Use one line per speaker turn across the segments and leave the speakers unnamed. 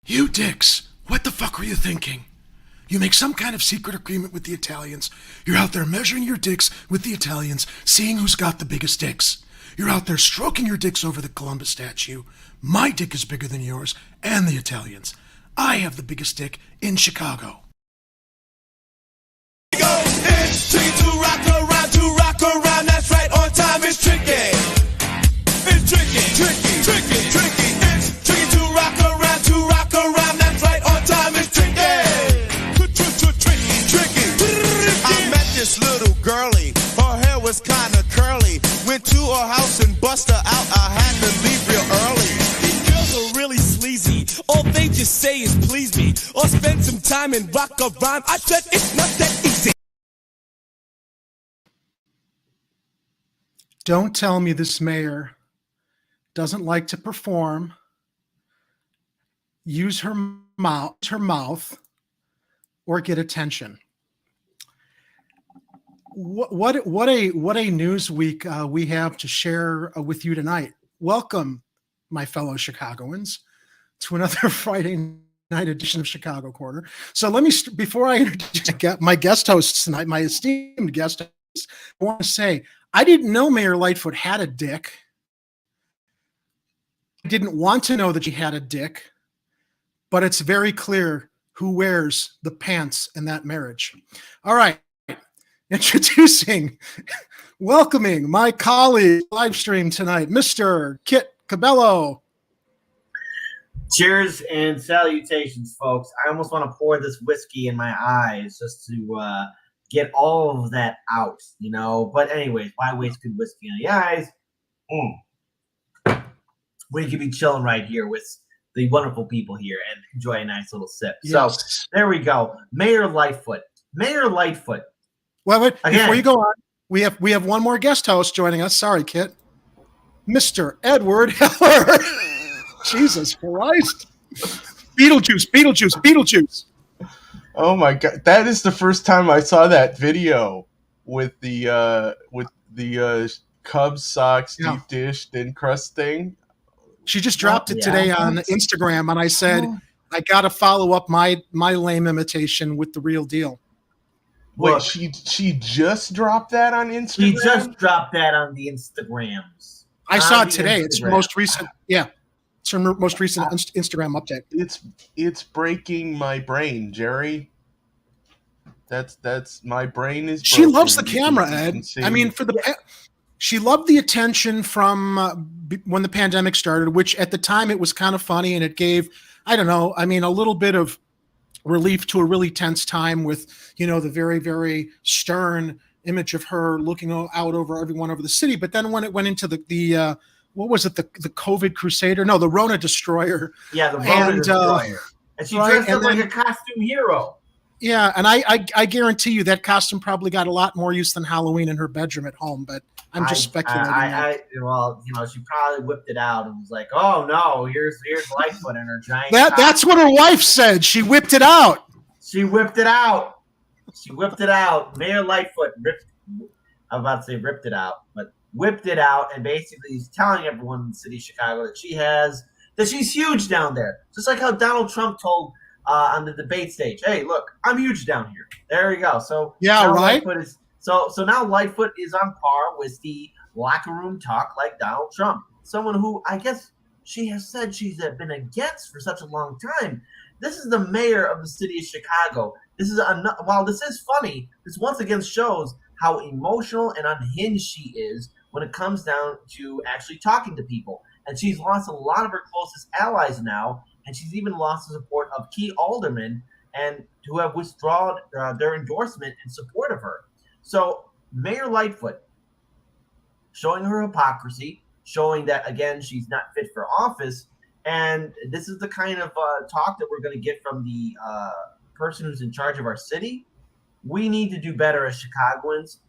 You dicks, what the fuck were you thinking? You make some kind of secret agreement with the Italians. You're out there measuring your dicks with the Italians, seeing who's got the biggest dicks. You're out there stroking your dicks over the Columbus statue. My dick is bigger than yours and the Italians. I have the biggest dick in Chicago.
It's tricky to rock around, that's right, on time is tricky. It's tricky. It's tricky to rock around, that's right, on time is tricky. I met this little girlie, her hair was kinda curly. Went to her house and bust her out, I had to leave real early. These girls are really sleazy, all they just say is please me, or spend some time and rock a rhyme. I said it's not that easy.
Don't tell me this mayor doesn't like to perform, use her mouth, or get attention. What a news week we have to share with you tonight. Welcome, my fellow Chicagoans, to another Friday night edition of Chicago Corner. So let me, before I introduce my guest hosts tonight, my esteemed guest hosts, I want to say, I didn't know Mayor Lightfoot had a dick. I didn't want to know that she had a dick, but it's very clear who wears the pants in that marriage. All right. Introducing, welcoming my colleague live stream tonight, Mr. Kit Cabello.
Cheers and salutations, folks. I almost want to pour this whiskey in my eyes just to get all of that out, you know. But anyways, why waste good whiskey on the eyes? We could be chilling right here with the wonderful people here and enjoy a nice little sip. Yes. So there we go. Mayor Lightfoot.
Well, wait, before you go on, we have one more guest host joining us. Sorry, Kit. Mr. Edward Heller. Jesus Christ. Beetlejuice.
Oh my God. That is the first time I saw that video with the Cubs socks deep dish thin crust thing.
She just dropped it today on Instagram, and I said, I got to follow up my lame imitation with the real deal.
Wait,
Look,
she just dropped that on Instagram?
She just dropped that on the Instagrams.
I saw it today. It's her most recent. Yeah, it's her most recent Instagram update.
It's breaking my brain, Jerry. That's my brain is.
She loves the camera, Ed. I mean, she loved the attention from when the pandemic started, which at the time it was kind of funny, and it gave, I don't know, I mean, a little bit of relief to a really tense time with, you know, the very, very stern image of her looking out over everyone over the city. But then when it went into the what was it, the COVID Crusader? No, the Rona Destroyer.
Yeah, the Rona Destroyer. And she dressed up like a costume hero.
Yeah, and I guarantee you that costume probably got a lot more use than Halloween in her bedroom at home, but I'm just speculating.
Well, you know, she probably whipped it out and was like, "Oh no, here's Lightfoot and her giant."
That's what her wife said. She whipped it out. Mayor Lightfoot
I'm about to say ripped it out, but whipped it out, and basically he's telling everyone in the city of Chicago that she's huge down there, just like how Donald Trump told on the debate stage, "Hey, look, I'm huge down here." There you go. So
yeah, right.
So now Lightfoot is on par with the locker room talk like Donald Trump, someone who I guess she has said she's been against for such a long time. This is the mayor of the city of Chicago. While this is funny, this once again shows how emotional and unhinged she is when it comes down to actually talking to people. And she's lost a lot of her closest allies now, and she's even lost the support of key aldermen and who have withdrawn their endorsement in support of her. So Mayor Lightfoot showing her hypocrisy, showing that, again, she's not fit for office. And this is the kind of talk that we're going to get from the person who's in charge of our city. We need to do better as Chicagoans.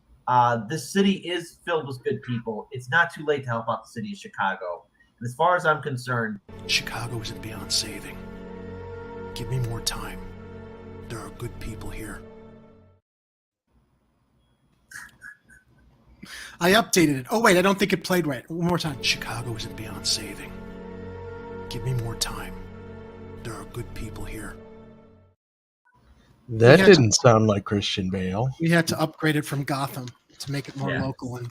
This city is filled with good people. It's not too late to help out the city of Chicago. And as far as I'm concerned,
Chicago isn't beyond saving. Give me more time. There are good people here. I updated it. Oh, wait, I don't think it played right. One more time. Chicago isn't beyond saving. Give me more time. there are good people here.
That didn't sound like Christian Bale.
We had to upgrade it from Gotham to make it more local. And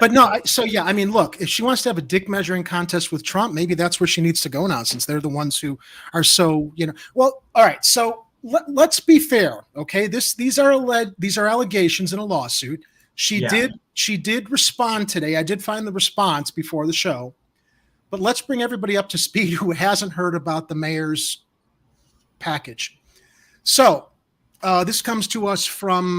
But
no, I mean, look, if she wants to have a dick measuring contest with Trump, maybe that's where she needs to go now, since they're the ones who are so, well, all right. So let's be fair. Okay. These are allegations in a lawsuit. She did respond today. I did find the response before the show, but let's bring everybody up to speed who hasn't heard about the mayor's package. So, this comes to us from,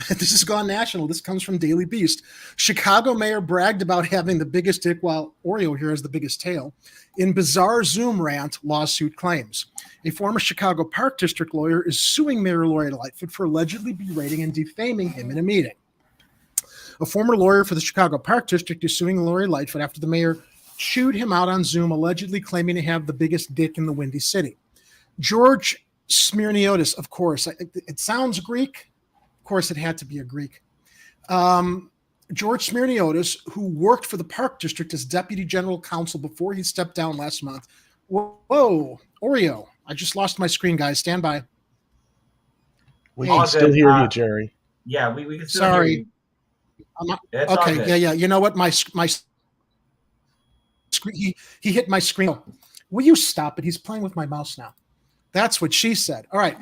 this has gone national. This comes from Daily Beast. Chicago mayor bragged about having the biggest dick, while Oreo here has the biggest tail, in bizarre Zoom rant, lawsuit claims. A former Chicago Park District lawyer is suing Mayor Lori Lightfoot for allegedly berating and defaming him in a meeting. A former lawyer for the Chicago Park District is suing Lori Lightfoot after the mayor chewed him out on Zoom, allegedly claiming to have the biggest dick in the Windy City. George Smirniotis, of course, it sounds Greek. Of course, it had to be a Greek. George Smirniotis, who worked for the Park District as deputy general counsel before he stepped down last month. Whoa, Oreo. I just lost my screen, guys. Stand by.
We can still hear you, Jerry.
Yeah, we can still hear you.
Okay, yeah. You know what? My screen, he hit my screen. Will you stop it? He's playing with my mouse now. That's what she said. All right.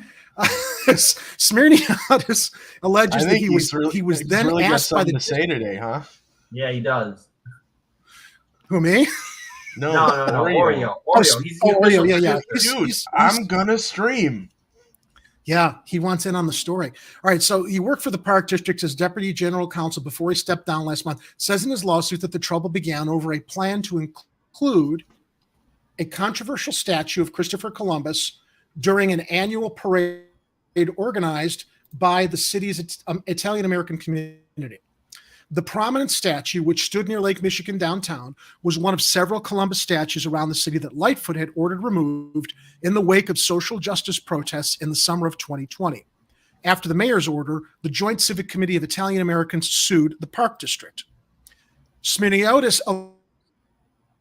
Smirniotis alleges that he was then
really
asked by the
to say today, huh?
Yeah, he does.
Who, me?
No. Oreo.
Oreo. Yeah.
Dude, I'm gonna stream.
Yeah, he wants in on the story. All right, so he worked for the Park District as deputy general counsel before he stepped down last month. Says in his lawsuit that the trouble began over a plan to include a controversial statue of Christopher Columbus during an annual parade organized by the city's Italian-American community. The prominent statue, which stood near Lake Michigan downtown, was one of several Columbus statues around the city that Lightfoot had ordered removed in the wake of social justice protests in the summer of 2020. After the mayor's order, the Joint Civic Committee of Italian-Americans sued the Park District. Smirniotis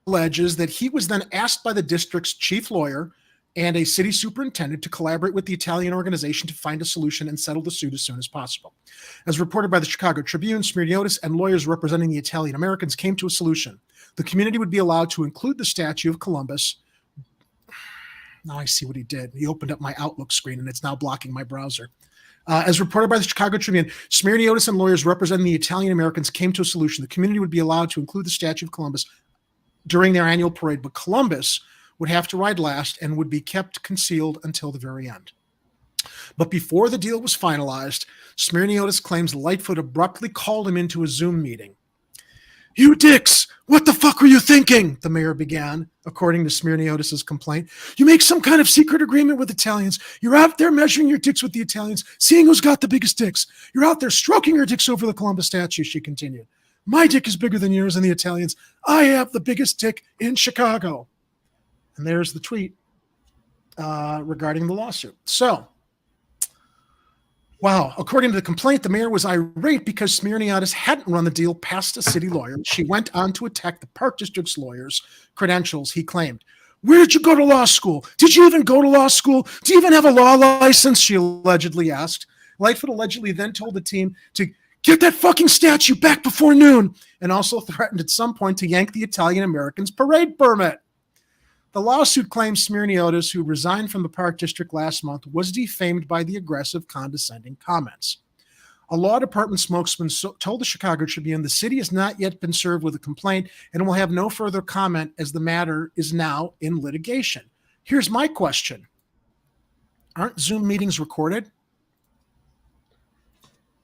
alleges that he was then asked by the district's chief lawyer and a city superintendent to collaborate with the Italian organization to find a solution and settle the suit as soon as possible. As reported by the Chicago Tribune, Smirniotis and lawyers representing the Italian Americans came to a solution. The community would be allowed to include the statue of Columbus. Now I see what he did. He opened up my Outlook screen, and it's now blocking my browser. As reported by the Chicago Tribune, Smirniotis and lawyers representing the Italian Americans came to a solution. The community would be allowed to include the statue of Columbus during their annual parade, but Columbus would have to ride last and would be kept concealed until the very end. But before the deal was finalized, Smirniotis claims Lightfoot abruptly called him into a Zoom meeting. "You dicks, what the fuck were you thinking?" the mayor began, according to Smirniotis' complaint. "You make some kind of secret agreement with Italians. You're out there measuring your dicks with the Italians, seeing who's got the biggest dicks. You're out there stroking your dicks over the Columbus statue," she continued. "My dick is bigger than yours and the Italians. I have the biggest dick in Chicago." And there's the tweet regarding the lawsuit. So, wow. According to the complaint, the mayor was irate because Smirniotis hadn't run the deal past a city lawyer. She went on to attack the Park District's lawyer's credentials, he claimed. "Where did you go to law school? Did you even go to law school? Do you even have a law license?" she allegedly asked. Lightfoot allegedly then told the team to get that fucking statue back before noon, and also threatened at some point to yank the Italian Americans' parade permit. The lawsuit claims Smirniotis, who resigned from the Park District last month, was defamed by the aggressive, condescending comments. A law department spokesman told the Chicago Tribune the city has not yet been served with a complaint and will have no further comment as the matter is now in litigation. Here's my question. Aren't Zoom meetings recorded?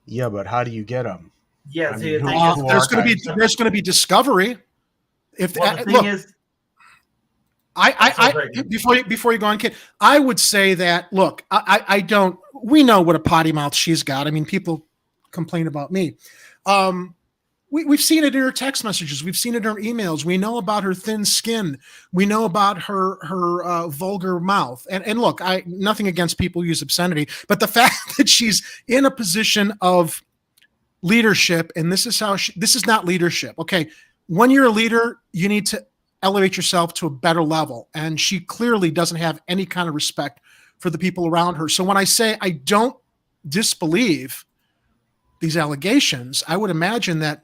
Yeah, but how do you get them?
Yeah,
there's going to be discovery. If
the thing is,
before you go on, kid, I would say that, look, I don't, we know what a potty mouth she's got. I mean, people complain about me. We've seen it in her text messages. We've seen it in her emails. We know about her thin skin. We know about her vulgar mouth. And look, nothing against people who use obscenity, but the fact that she's in a position of leadership, and this is not leadership. Okay. When you're a leader, you need to elevate yourself to a better level. And she clearly doesn't have any kind of respect for the people around her. So when I say I don't disbelieve these allegations, I would imagine that,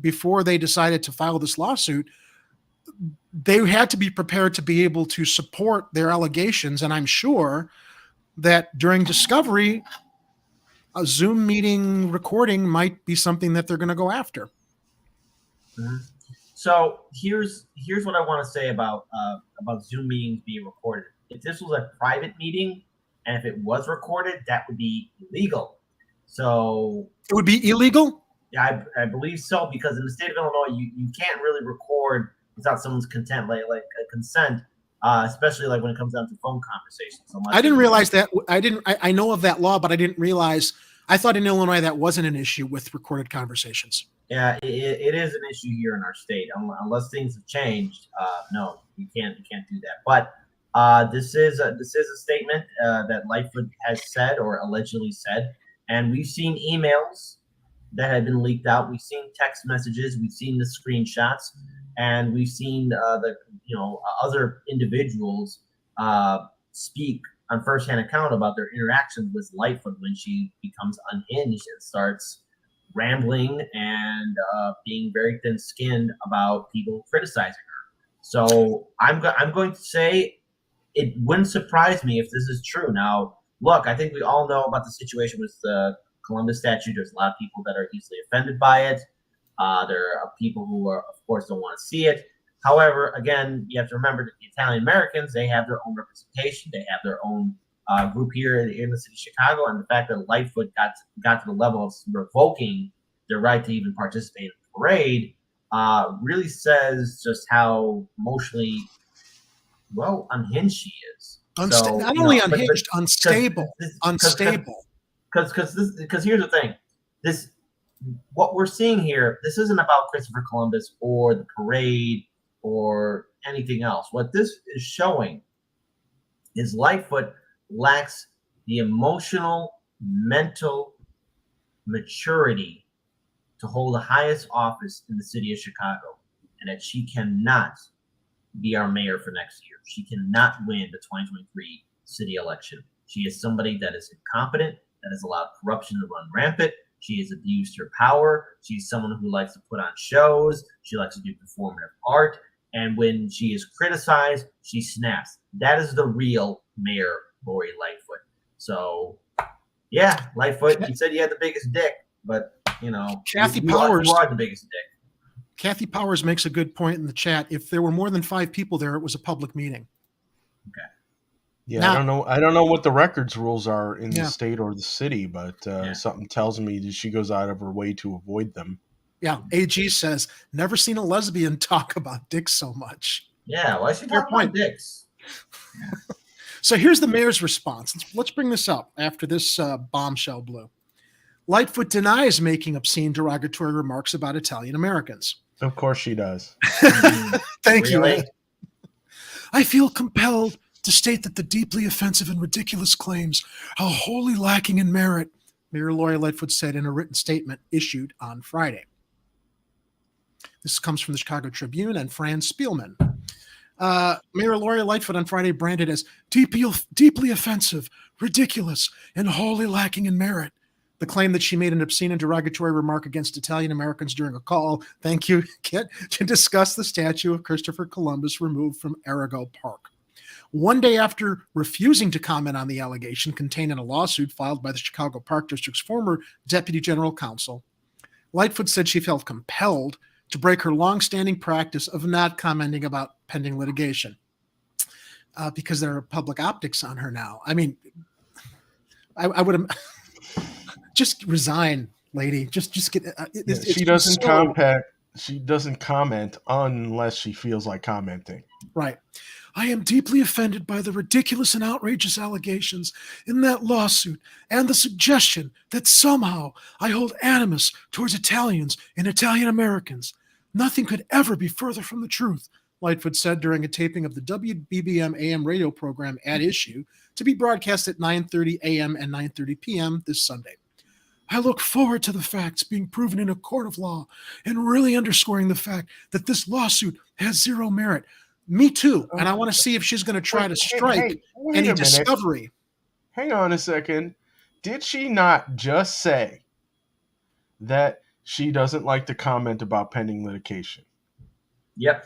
before they decided to file this lawsuit, they had to be prepared to be able to support their allegations. And I'm sure that during discovery, a Zoom meeting recording might be something that they're going to go after.
Mm-hmm. So here's what I want to say about Zoom meetings being recorded. If this was a private meeting, and if it was recorded, that would be illegal. So
it would be illegal?
Yeah, I believe so, because in the state of Illinois, you can't really record without someone's consent, like consent, especially like when it comes down to phone conversations.
I didn't realize that. I know of that law, but I didn't realize. I thought in Illinois that wasn't an issue with recorded conversations.
Yeah, it is an issue here in our state, unless things have changed. No, you can't do that. But this is a statement that Lightfoot has said or allegedly said, and we've seen emails that have been leaked out. We've seen text messages. We've seen the screenshots, and we've seen other individuals speak on firsthand account about their interactions with Lightfoot when she becomes unhinged and starts rambling and being very thin-skinned about people criticizing her. So I'm going to say it wouldn't surprise me if this is true. Now, look, I think we all know about the situation with the Columbus statue. There's a lot of people that are easily offended by it. There are people who are, of course, don't want to see it. However, again, you have to remember that the Italian Americans, they have their own representation. They have their own group here in the city of Chicago. And the fact that Lightfoot got to the level of revoking their right to even participate in the parade really says just how emotionally, unhinged she is.
Not only unhinged, unstable. Unstable.
Because here's the thing. What we're seeing here, this isn't about Christopher Columbus or the parade or anything else. What this is showing is Lightfoot lacks the emotional, mental maturity to hold the highest office in the city of Chicago, and that she cannot be our mayor for next year. She cannot win the 2023 city election. She is somebody that is incompetent, that has allowed corruption to run rampant. She has abused her power. She's someone who likes to put on shows. She likes to do performative art. And when she is criticized, she snaps. That is the real Mayor Lori Lightfoot. So, yeah, Lightfoot, you said you had the biggest dick, but,
Kathy Powers,
you are the biggest dick.
Kathy Powers makes a good point in the chat. If there were more than 5 people there, it was a public meeting.
Okay.
Yeah, now, I don't know what the records rules are in the state or the city, but something tells me that she goes out of her way to avoid them.
Yeah, AG says, never seen a lesbian talk about dicks so much.
Yeah, why should you talk about dicks?
So here's the mayor's response. Let's bring this up after this bombshell blew. Lightfoot denies making obscene derogatory remarks about Italian Americans.
Of course she does.
Thank you. I feel compelled to state that the deeply offensive and ridiculous claims are wholly lacking in merit, Mayor Lori Lightfoot said in a written statement issued on Friday. This comes from the Chicago Tribune and Fran Spielman. Mayor Lori Lightfoot on Friday branded as deeply offensive, ridiculous, and wholly lacking in merit the claim that she made an obscene and derogatory remark against Italian Americans during a call, thank you, Kit, to discuss the statue of Christopher Columbus removed from Arago Park. One day after refusing to comment on the allegation contained in a lawsuit filed by the Chicago Park District's former deputy general counsel, Lightfoot said she felt compelled to break her longstanding practice of not commenting about pending litigation because there are public optics on her now. I mean, I would have just resign, lady. Just get.
She doesn't comment. She doesn't comment unless she feels like commenting.
Right. I am deeply offended by the ridiculous and outrageous allegations in that lawsuit and the suggestion that somehow I hold animus towards Italians and Italian Americans. Nothing could ever be further from the truth, Lightfoot said during a taping of the WBBM AM radio program At Issue to be broadcast at 9:30 a.m. and 9:30 p.m. this Sunday. I look forward to the facts being proven in a court of law and really underscoring the fact that this lawsuit has zero merit. Me too. And I want to see if she's going to try to strike any discovery.
Hang on a second. Did she not just say that she doesn't like to comment about pending litigation?
Yep.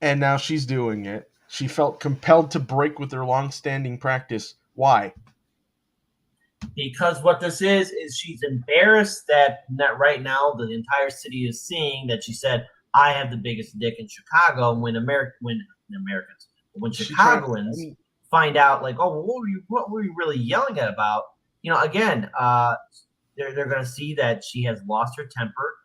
And now she's doing it. She felt compelled to break with her long-standing practice. Why?
Because what this is she's embarrassed that right now the entire city is seeing that she said, I have the biggest dick in Chicago. When Chicagoans find out, like, oh, well, what were you really yelling at about? Again, they're going to see that she has lost her temper,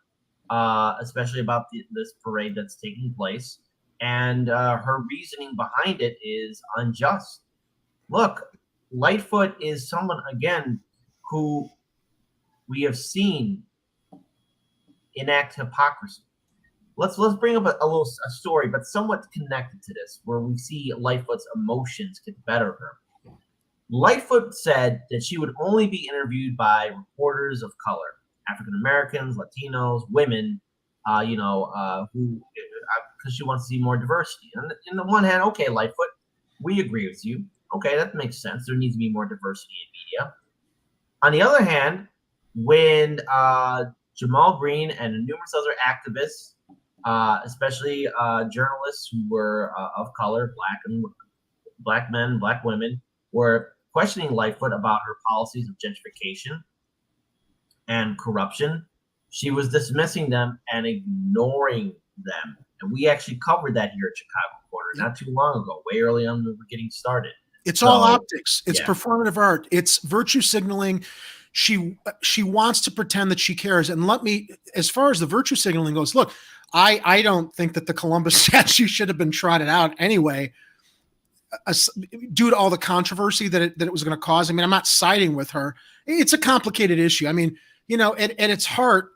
especially about this parade that's taking place. And her reasoning behind it is unjust. Look, Lightfoot is someone, again, who we have seen enact hypocrisy. Let's bring up a story, but somewhat connected to this, where we see Lightfoot's emotions get the better of her. Lightfoot said that she would only be interviewed by reporters of color, African Americans, Latinos, women, who, because she wants to see more diversity. And on the one hand, okay, Lightfoot, we agree with you. Okay, that makes sense. There needs to be more diversity in media. On the other hand, when Jamal Green and numerous other activists, especially journalists who were of color, black men, black women, were questioning Lightfoot about her policies of gentrification and corruption, she was dismissing them and ignoring them. And we actually covered that here at Chicago Corner not too long ago, way early on when we were getting started.
It's all optics. It's performative art. It's virtue signaling. She wants to pretend that she cares. And as far as the virtue signaling goes, look, I don't think that the Columbus statue should have been trotted out anyway, due to all the controversy that it was going to cause. I mean, I'm not siding with her. It's a complicated issue. I mean, at its heart,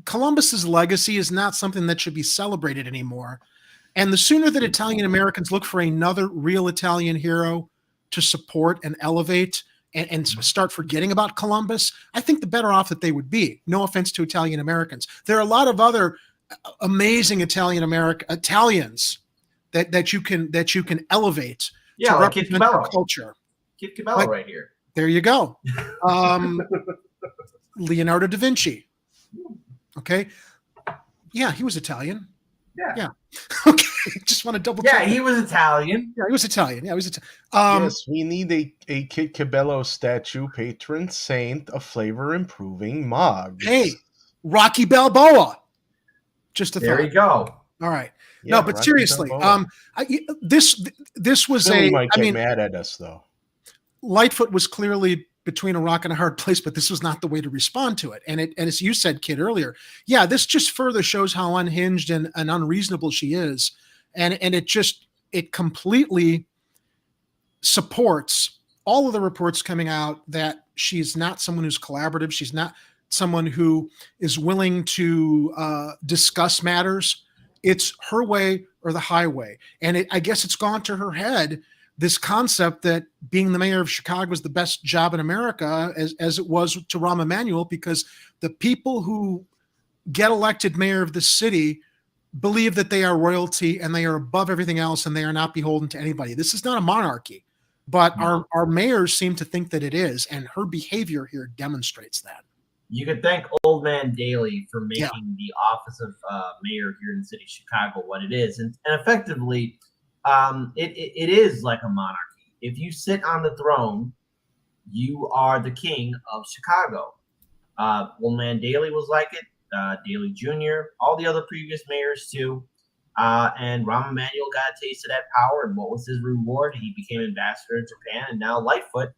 Columbus's legacy is not something that should be celebrated anymore. And the sooner that Italian Americans look for another real Italian hero to support and elevate and start forgetting about Columbus, I think the better off that they would be. No offense to Italian Americans. There are a lot of other amazing Italians that you can elevate to represent our culture.
Kid Cabello right here.
There you go. Leonardo da Vinci. Okay. Yeah, he was Italian. Yeah. Okay. Just want to double check.
Yeah, he was Italian.
Yeah, he was Italian.
Yes, we need a Kid Cabello statue, patron saint of flavor improving mugs.
Hey, Rocky Balboa. Just a thought.
There you go.
All right.
Yeah,
no, but
Rocky
seriously,
Balboa.
This was
Billy might get mad at us though.
Lightfoot was clearly between a rock and a hard place, but this was not the way to respond to it. And as you said, Kid, earlier, yeah, this just further shows how unhinged and unreasonable she is. And it completely supports all of the reports coming out that she's not someone who's collaborative. She's not someone who is willing to discuss matters. It's her way or the highway. And I guess it's gone to her head, this concept that being the mayor of Chicago is the best job in America, as it was to Rahm Emanuel, because the people who get elected mayor of the city believe that they are royalty and they are above everything else and they are not beholden to anybody. This is not a monarchy, but our mayors seem to think that it is, and her behavior here demonstrates that.
You could thank Old Man Daley for making the office of mayor here in the city of Chicago what it is. And effectively, it is like a monarchy. If you sit on the throne, you are the king of Chicago. Old Man Daley was like it. Daley Jr., all the other previous mayors too. And Rahm Emanuel got a taste of that power. And what was his reward? He became ambassador to Japan. And now Lightfoot,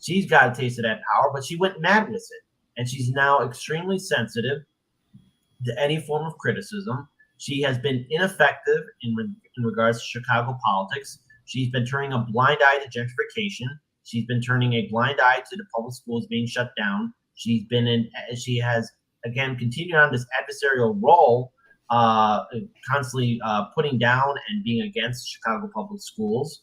she's got a taste of that power, but she went mad with it. And she's now extremely sensitive to any form of criticism. She has been ineffective in regards to Chicago politics. She's been turning a blind eye to gentrification. She's been turning a blind eye to the public schools being shut down. She has, again, continued on this adversarial role, constantly putting down and being against Chicago public schools.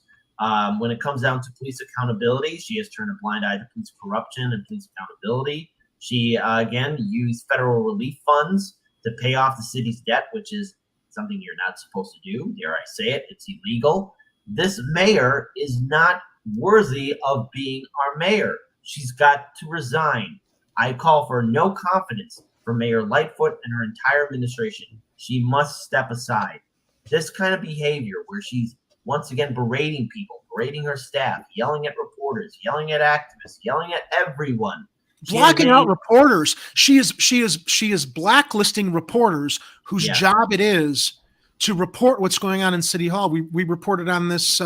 When it comes down to police accountability, she has turned a blind eye to police corruption and police accountability. She, again, used federal relief funds to pay off the city's debt, which is something you're not supposed to do. Dare I say it? It's illegal. This mayor is not worthy of being our mayor. She's got to resign. I call for no confidence for Mayor Lightfoot and her entire administration. She must step aside. This kind of behavior where she's once again berating people, berating her staff, yelling at reporters, yelling at activists, yelling at everyone.
Blocking out reporters. She is blacklisting reporters whose job it is to report what's going on in City Hall. We reported on this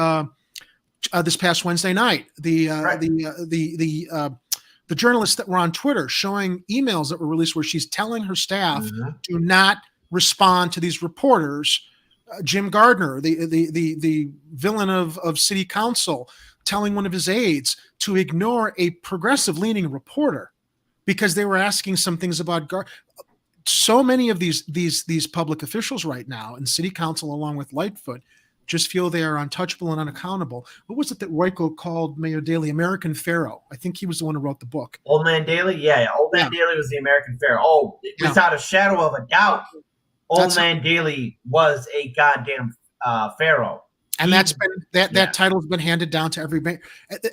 this past Wednesday night. The journalists that were on Twitter showing emails that were released where she's telling her staff do not respond to these reporters. Jim Gardner, the villain of City Council, telling one of his aides to ignore a progressive-leaning reporter because they were asking some things about so many of these public officials right now in City Council, along with Lightfoot, just feel they are untouchable and unaccountable. What was it that Royko called Mayor Daley American Pharaoh? I think he was the one who wrote the book.
Old Man Daley? Yeah. Old Man Daley was the American Pharaoh. Oh, without a shadow of a doubt, Old Man Daley was a goddamn pharaoh.
And that's been that title's been handed down to every mayor.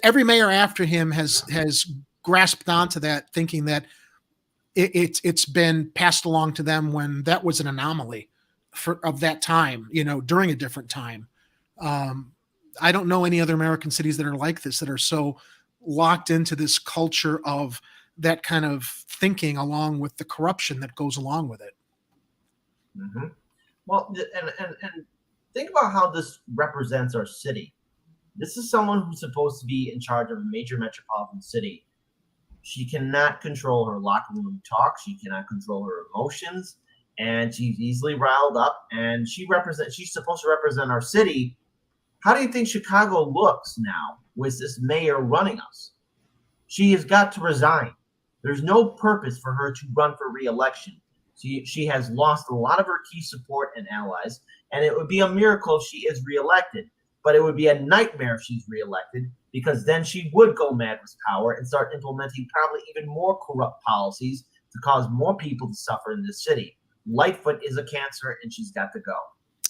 Every mayor after him has grasped onto that, thinking that it's been passed along to them when that was an anomaly of that time, during a different time. I don't know any other American cities that are like this, that are so locked into this culture of that kind of thinking, along with the corruption that goes along with it.
Mm-hmm. Well, and think about how this represents our city. This is someone who's supposed to be in charge of a major metropolitan city. She cannot control her locker room talk. She cannot control her emotions. And she's easily riled up, and she's supposed to represent our city. How do you think Chicago looks now with this mayor running us? She has got to resign. There's no purpose for her to run for re-election. She has lost a lot of her key support and allies, and it would be a miracle if she is reelected. But it would be a nightmare if she's reelected, because then she would go mad with power and start implementing probably even more corrupt policies to cause more people to suffer in this city. Lightfoot is a cancer, and she's got to go.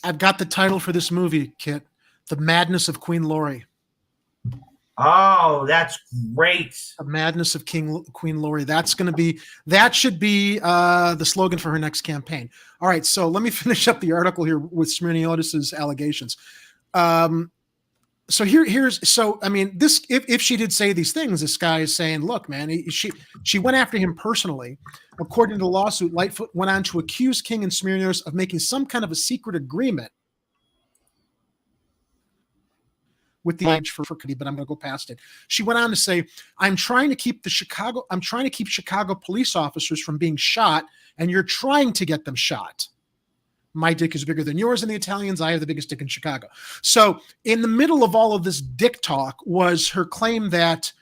I've
got the title for this movie, Kit. The Madness of Queen Laurie.
Oh, that's great.
The Madness of Queen Laurie. That should be the slogan for her next campaign. All right, so let me finish up the article here with Smirniotis' allegations. So this, if she did say these things, this guy is saying, look, man, she went after him personally. According to the lawsuit, Lightfoot went on to accuse King and Smirniotis of making some kind of a secret agreement with the age for but I'm going to go past it. She went on to say, I'm trying to keep Chicago police officers from being shot, and you're trying to get them shot. My dick is bigger than yours and the Italians. I have the biggest dick in Chicago. So in the middle of all of this dick talk was her claim that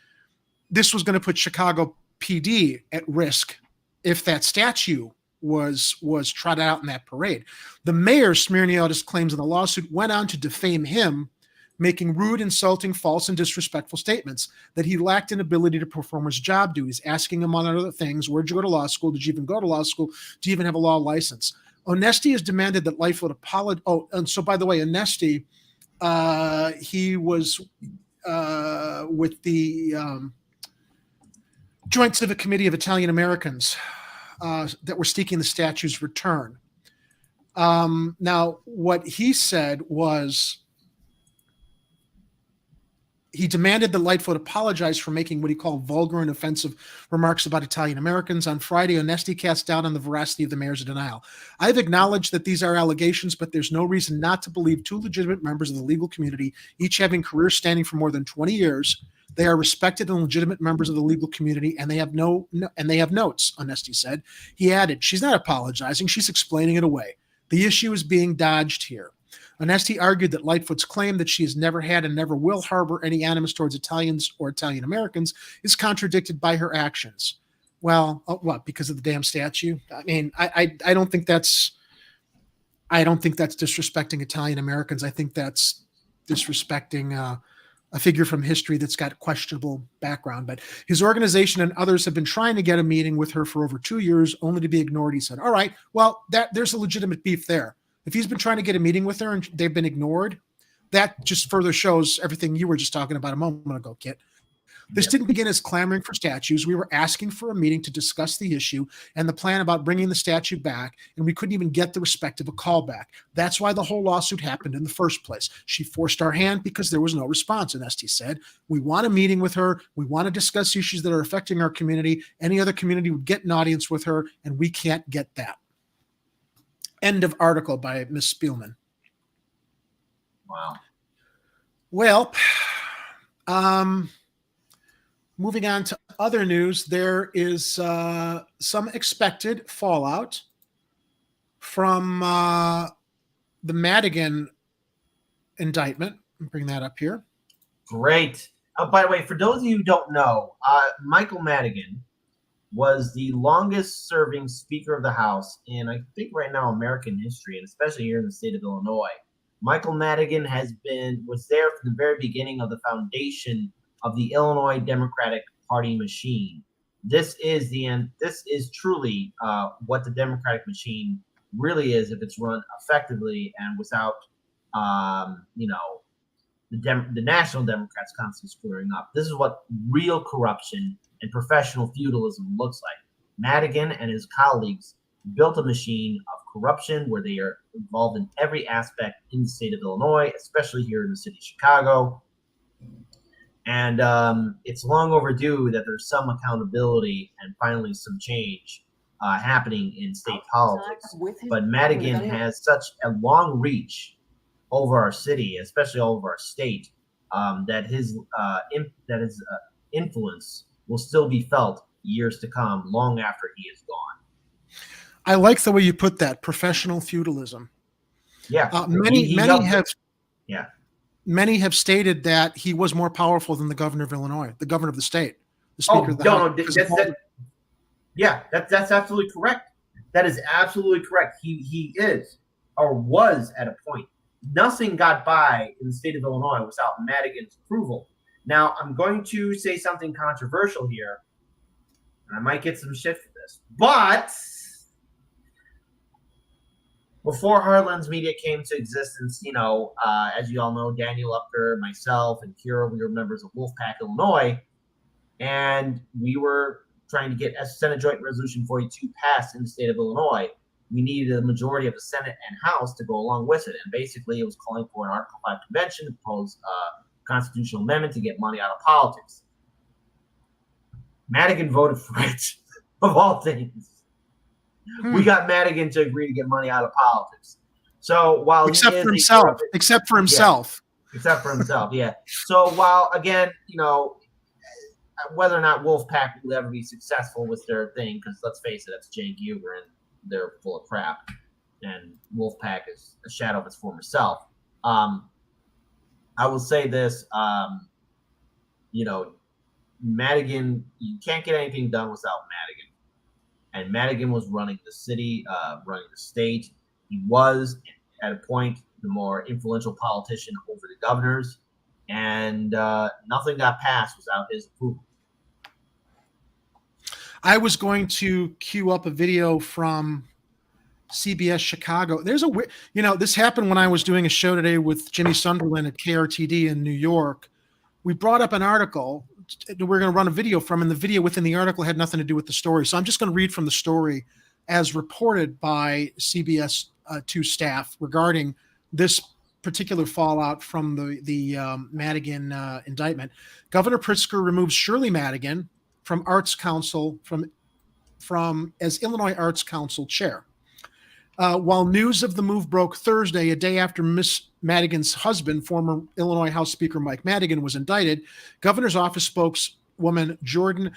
this was going to put Chicago PD at risk if that statue was trotted out in that parade. The mayor, Smirniotis, claims in the lawsuit, went on to defame him, making rude, insulting, false, and disrespectful statements, that he lacked an ability to perform his job duties, asking, among other things, where'd you go to law school? Did you even go to law school? Do you even have a law license? Onesti has demanded that Lightfoot apologize. Oh, and so by the way, Onesti, he was with the Joint Civic Committee of Italian Americans that were seeking the statue's return. Now, what he said was he demanded that Lightfoot apologize for making what he called vulgar and offensive remarks about Italian Americans. On Friday, Onesti cast doubt on the veracity of the mayor's denial. I've acknowledged that these are allegations, but there's no reason not to believe two legitimate members of the legal community, each having careers standing for more than 20 years. They are respected and legitimate members of the legal community, and they have notes, Onesti said. He added, she's not apologizing, she's explaining it away. The issue is being dodged here. Onesti argued that Lightfoot's claim that she has never had and never will harbor any animus towards Italians or Italian Americans is contradicted by her actions. Well, what? Because of the damn statue? I mean, I don't think that's disrespecting Italian Americans. I think that's disrespecting a figure from history that's got questionable background. But his organization and others have been trying to get a meeting with her for over 2 years, only to be ignored. He said, all right, well, there's a legitimate beef there. If he's been trying to get a meeting with her and they've been ignored, that just further shows everything you were just talking about a moment ago, Kit. This didn't begin as clamoring for statues. We were asking for a meeting to discuss the issue and the plan about bringing the statue back, and we couldn't even get the respect of a callback. That's why the whole lawsuit happened in the first place. She forced our hand because there was no response, and Esty said, we want a meeting with her. We want to discuss issues that are affecting our community. Any other community would get an audience with her, and we can't get that. End of article by Ms. Spielman.
Wow.
Well, moving on to other news, there is some expected fallout from the Madigan indictment. Bring that up here.
Great. By the way, for those of you who don't know, Michael Madigan was the longest serving Speaker of the House in, I think right now, American history, and especially here in the state of Illinois. Michael Madigan was there from the very beginning of the foundation of the Illinois Democratic Party machine. This is truly what the Democratic machine really is if it's run effectively and without, the National Democrats constantly screwing up. This is what real corruption and professional feudalism looks like. Madigan and his colleagues built a machine of corruption where they are involved in every aspect in the state of Illinois, especially here in the city of Chicago. And it's long overdue that there's some accountability and finally some change happening in state politics. But Madigan has such a long reach over our city, especially over our state, that his influence will still be felt years to come, long after he is gone.
I like the way you put that, professional feudalism.
Yeah.
Many have stated that he was more powerful than the governor of Illinois, the governor of the state, the speaker of the House.
That's absolutely correct. That is absolutely correct. He is or was at a point. Nothing got by in the state of Illinois without Madigan's approval. Now, I'm going to say something controversial here, and I might get some shit for this, but before Heartlands Media came to existence, as you all know, Daniel Upker, myself, and Kira, we were members of Wolfpack, Illinois, and we were trying to get Senate Joint Resolution 42 passed in the state of Illinois. We needed a majority of the Senate and House to go along with it, and basically it was calling for an Article 5 convention to propose a constitutional amendment to get money out of politics. Madigan voted for it, of all things. We got Madigan to agree to get money out of politics. So while
except for himself, yeah. So while again, whether or not Wolfpack will ever be successful with their thing, because let's face it, it's Cenk Uygur and they're full of crap, and Wolfpack is a shadow of its former self. I will say this, Madigan, you can't get anything done without Madigan. And Madigan was running the city, running the state. He was, at a point, the more influential politician over the governors, and nothing got passed without his approval. I was going to queue up a video from CBS Chicago. There's this happened when I was doing a show today with Jimmy Sunderland at KRTD in New York. We brought up an article we're going to run a video from, and the video within the article had nothing to do with the story. So I'm just going to read from the story as reported by CBS 2 staff regarding this particular fallout from the Madigan indictment. Governor Pritzker removes Shirley Madigan from Arts Council from as Illinois Arts Council chair. While news of the move broke Thursday, a day after Miss Madigan's husband, former Illinois House Speaker Mike Madigan, was indicted, Governor's office spokeswoman Jordan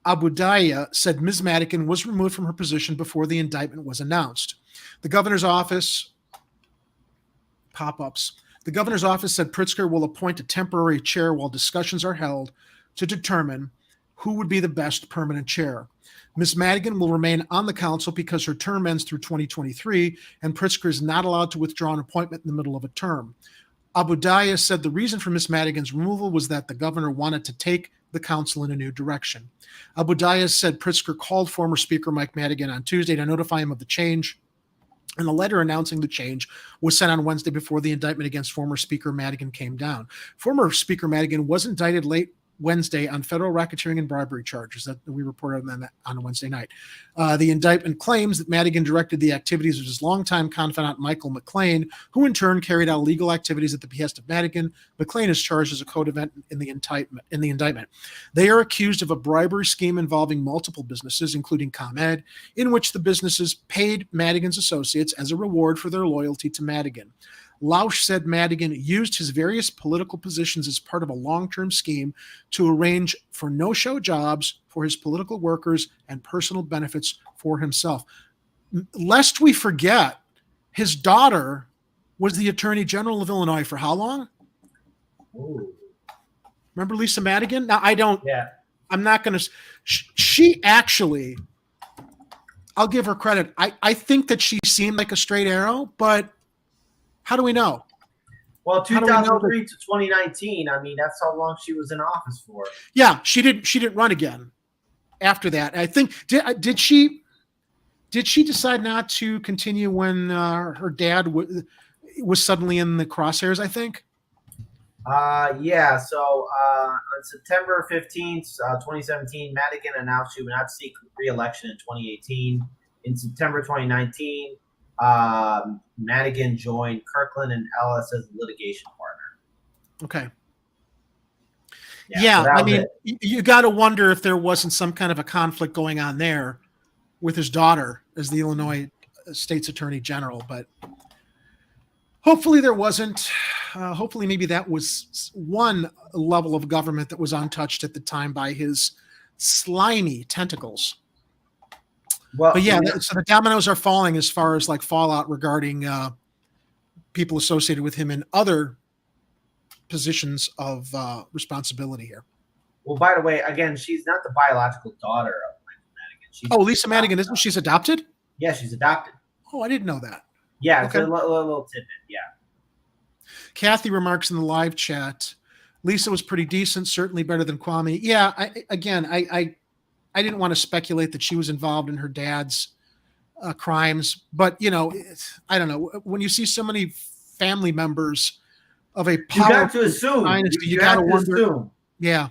Abudaya said Ms. Madigan was removed from her position before the indictment was announced. The governor's office pop-ups. The governor's office said Pritzker will appoint a temporary chair while discussions are held to determine who would be the best permanent chair. Ms. Madigan will remain on the council because her term ends through 2023, and Pritzker is not allowed to withdraw an appointment in the middle of a term. Abudaya said the reason for Ms. Madigan's removal was that the governor wanted to take the council in a new direction. Abudaya said Pritzker called former Speaker Mike Madigan on Tuesday to notify him of the change, and the letter announcing the change was sent on Wednesday before the indictment against former Speaker Madigan came down. Former Speaker Madigan was indicted late Wednesday on federal racketeering and bribery charges that we reported on Wednesday night. The indictment claims that Madigan directed the activities of his longtime confidant, Michael McLean, who in turn carried out illegal activities at the behest of Madigan. McLean is charged as a co-defendant in the indictment. They are accused of a bribery scheme involving multiple businesses, including ComEd, in which the businesses paid Madigan's associates as a reward for their loyalty to Madigan. Lausch said Madigan used his various political positions as part of a long-term scheme to arrange for no-show jobs for his political workers and personal benefits for himself. Lest we forget, his daughter was the Attorney General of Illinois for how long?
Ooh.
Remember Lisa Madigan? Now, I'm not going to. She actually, I'll give her credit. I think that she seemed like a straight arrow, but how do we know?
Well, 2003 to 2019. I mean, that's how long she was in office for.
Yeah, she didn't run again after that. I think did she decide not to continue when her dad was suddenly in the crosshairs? I think.
Yeah. So on September 15th, 2017, Madigan announced she would not seek re-election in 2018. In September 2019. Madigan joined Kirkland and Ellis as a litigation partner.
Okay.
Yeah,
so I mean, you got to wonder if there wasn't some kind of a conflict going on there with his daughter as the Illinois State's Attorney General, but hopefully there wasn't. Hopefully maybe that was one level of government that was untouched at the time by his slimy tentacles. Well, but yeah, so the dominoes are falling as far as like fallout regarding people associated with him in other positions of responsibility here.
Well, by the way, again, she's not the biological daughter of Michael Madigan.
Lisa Madigan, isn't she's adopted?
Yeah, she's adopted.
Oh, I didn't know that.
Yeah, okay. It's a little tidbit, yeah.
Kathy remarks in the live chat, Lisa was pretty decent, certainly better than Kwame. Yeah, I didn't want to speculate that she was involved in her dad's crimes, but I don't know. When you see so many family members of a powerful
you got to assume
dynasty, you got to wonder. Assume. Yeah,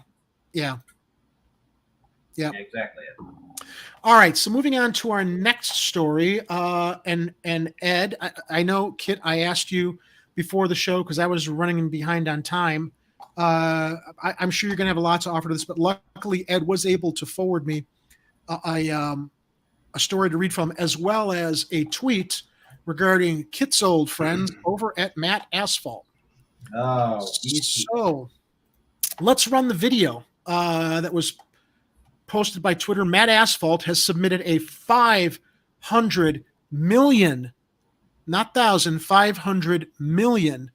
exactly.
All right, so moving on to our next story, and Ed, I know, Kit, I asked you before the show because I was running behind on time. I'm sure you're going to have a lot to offer to this, but luckily Ed was able to forward me a story to read from, as well as a tweet regarding Kit's old friends over at Matt Asphalt.
Oh,
so let's run the video that was posted by Twitter. Matt Asphalt has submitted a $500 million, not thousand, $500 million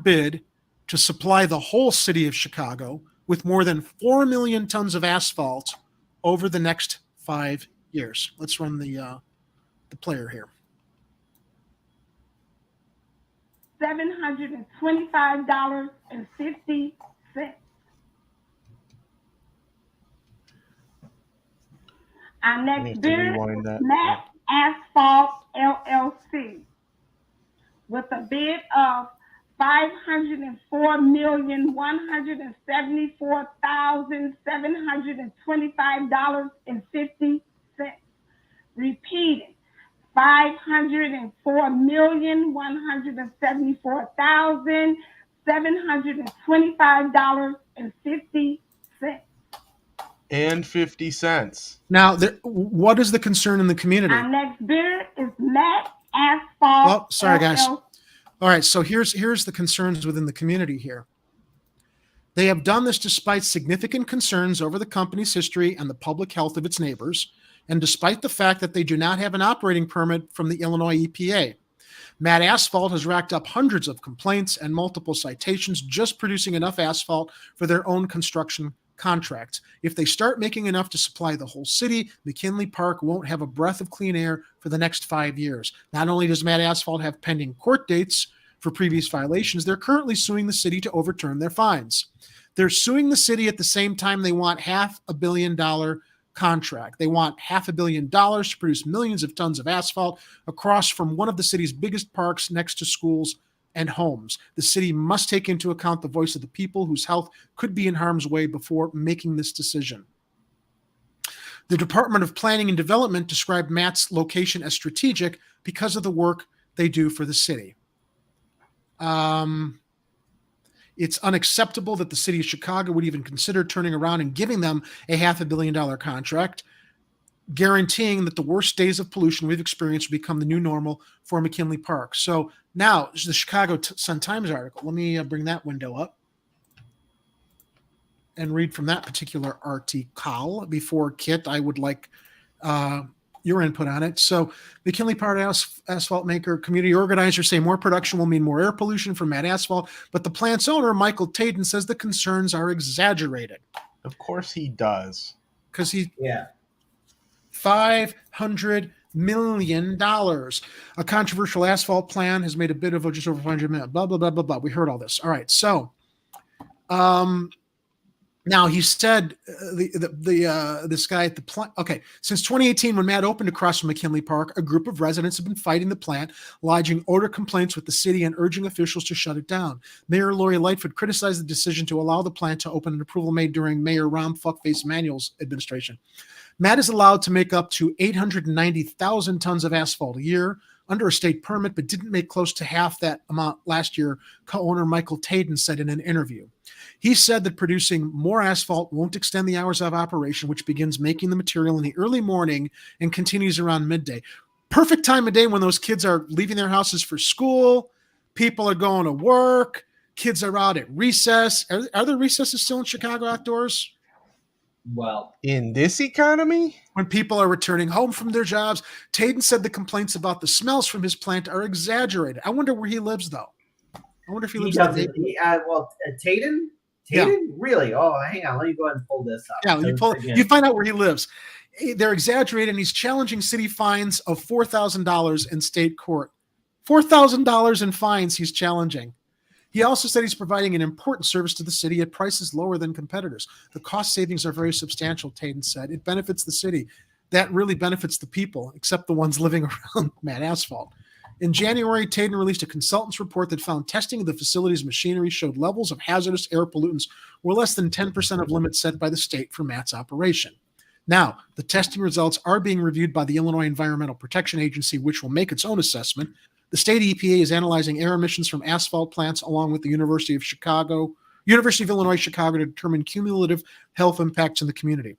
bid to supply the whole city of Chicago with more than 4 million tons of asphalt over the next 5 years. Let's run the player here.
$725.50. Our next bidder is Matt Asphalt LLC with a bid of $504,174,725.50. Repeating, $504,174,725.50.
And 50 cents.
Now, what is the concern in the community?
Our next bidder is Matt Asphalt.
Oh, sorry, guys. All right, so here's the concerns within the community here. They have done this despite significant concerns over the company's history and the public health of its neighbors, and despite the fact that they do not have an operating permit from the Illinois EPA. Matt Asphalt has racked up hundreds of complaints and multiple citations just producing enough asphalt for their own construction contracts. If they start making enough to supply the whole city, McKinley Park won't have a breath of clean air for the next 5 years. Not only does Matt Asphalt have pending court dates for previous violations. They're currently suing the city to overturn their fines. They're suing the city at the same time they want $500 million contract. They want $500 million to produce millions of tons of asphalt across from one of the city's biggest parks next to schools and homes. The city must take into account the voice of the people whose health could be in harm's way before making this decision. The Department of Planning and Development described Matt's location as strategic because of the work they do for the city. It's unacceptable that the city of Chicago would even consider turning around and giving them a $500 million contract, guaranteeing that the worst days of pollution we've experienced will become the new normal for McKinley Park. So now, the Chicago Sun-Times article. Let me bring that window up and read from that particular article. Before, Kit, I would like your input on it. So McKinley Park asphalt maker, community organizers say more production will mean more air pollution from Matt Asphalt, but the plant's owner, Michael Tayden, says the concerns are exaggerated.
Of course he does.
Because $500 million. A controversial asphalt plan has made a bid of just over 500 million. Blah, blah, blah, blah, blah. We heard all this. All right. So, now he said this guy at the plant. Okay, since 2018, when Matt opened across from McKinley Park, a group of residents have been fighting the plant, lodging odor complaints with the city and urging officials to shut it down. Mayor Lori Lightfoot criticized the decision to allow the plant to open, an approval made during Mayor Rahm Fuckface Emanuel's administration. Matt is allowed to make up to 890,000 tons of asphalt a year under a state permit, but didn't make close to half that amount last year, co-owner Michael Tayden said in an interview. He said that producing more asphalt won't extend the hours of operation, which begins making the material in the early morning and continues around midday. Perfect time of day when those kids are leaving their houses for school, people are going to work, kids are out at recess. Are there recesses still in Chicago outdoors?
Well,
in this economy?
When people are returning home from their jobs. Tayden said the complaints about the smells from his plant are exaggerated. I wonder where he lives, though. I wonder if he lives
Tayden? Tayden?
Yeah.
Really? Oh, hang on. Let me go ahead and pull this up.
Yeah, you find out where he lives. They're exaggerated, and he's challenging city fines of $4,000 in state court. $4,000 in fines he's challenging. He also said he's providing an important service to the city at prices lower than competitors. The cost savings are very substantial, Tayden said. It benefits the city. That really benefits the people, except the ones living around Matt Asphalt. In January, Tayden released a consultant's report that found testing of the facility's machinery showed levels of hazardous air pollutants were less than 10% of limits set by the state for Matt's operation. Now, the testing results are being reviewed by the Illinois Environmental Protection Agency, which will make its own assessment. The state EPA is analyzing air emissions from asphalt plants along with the University of Illinois Chicago to determine cumulative health impacts in the community.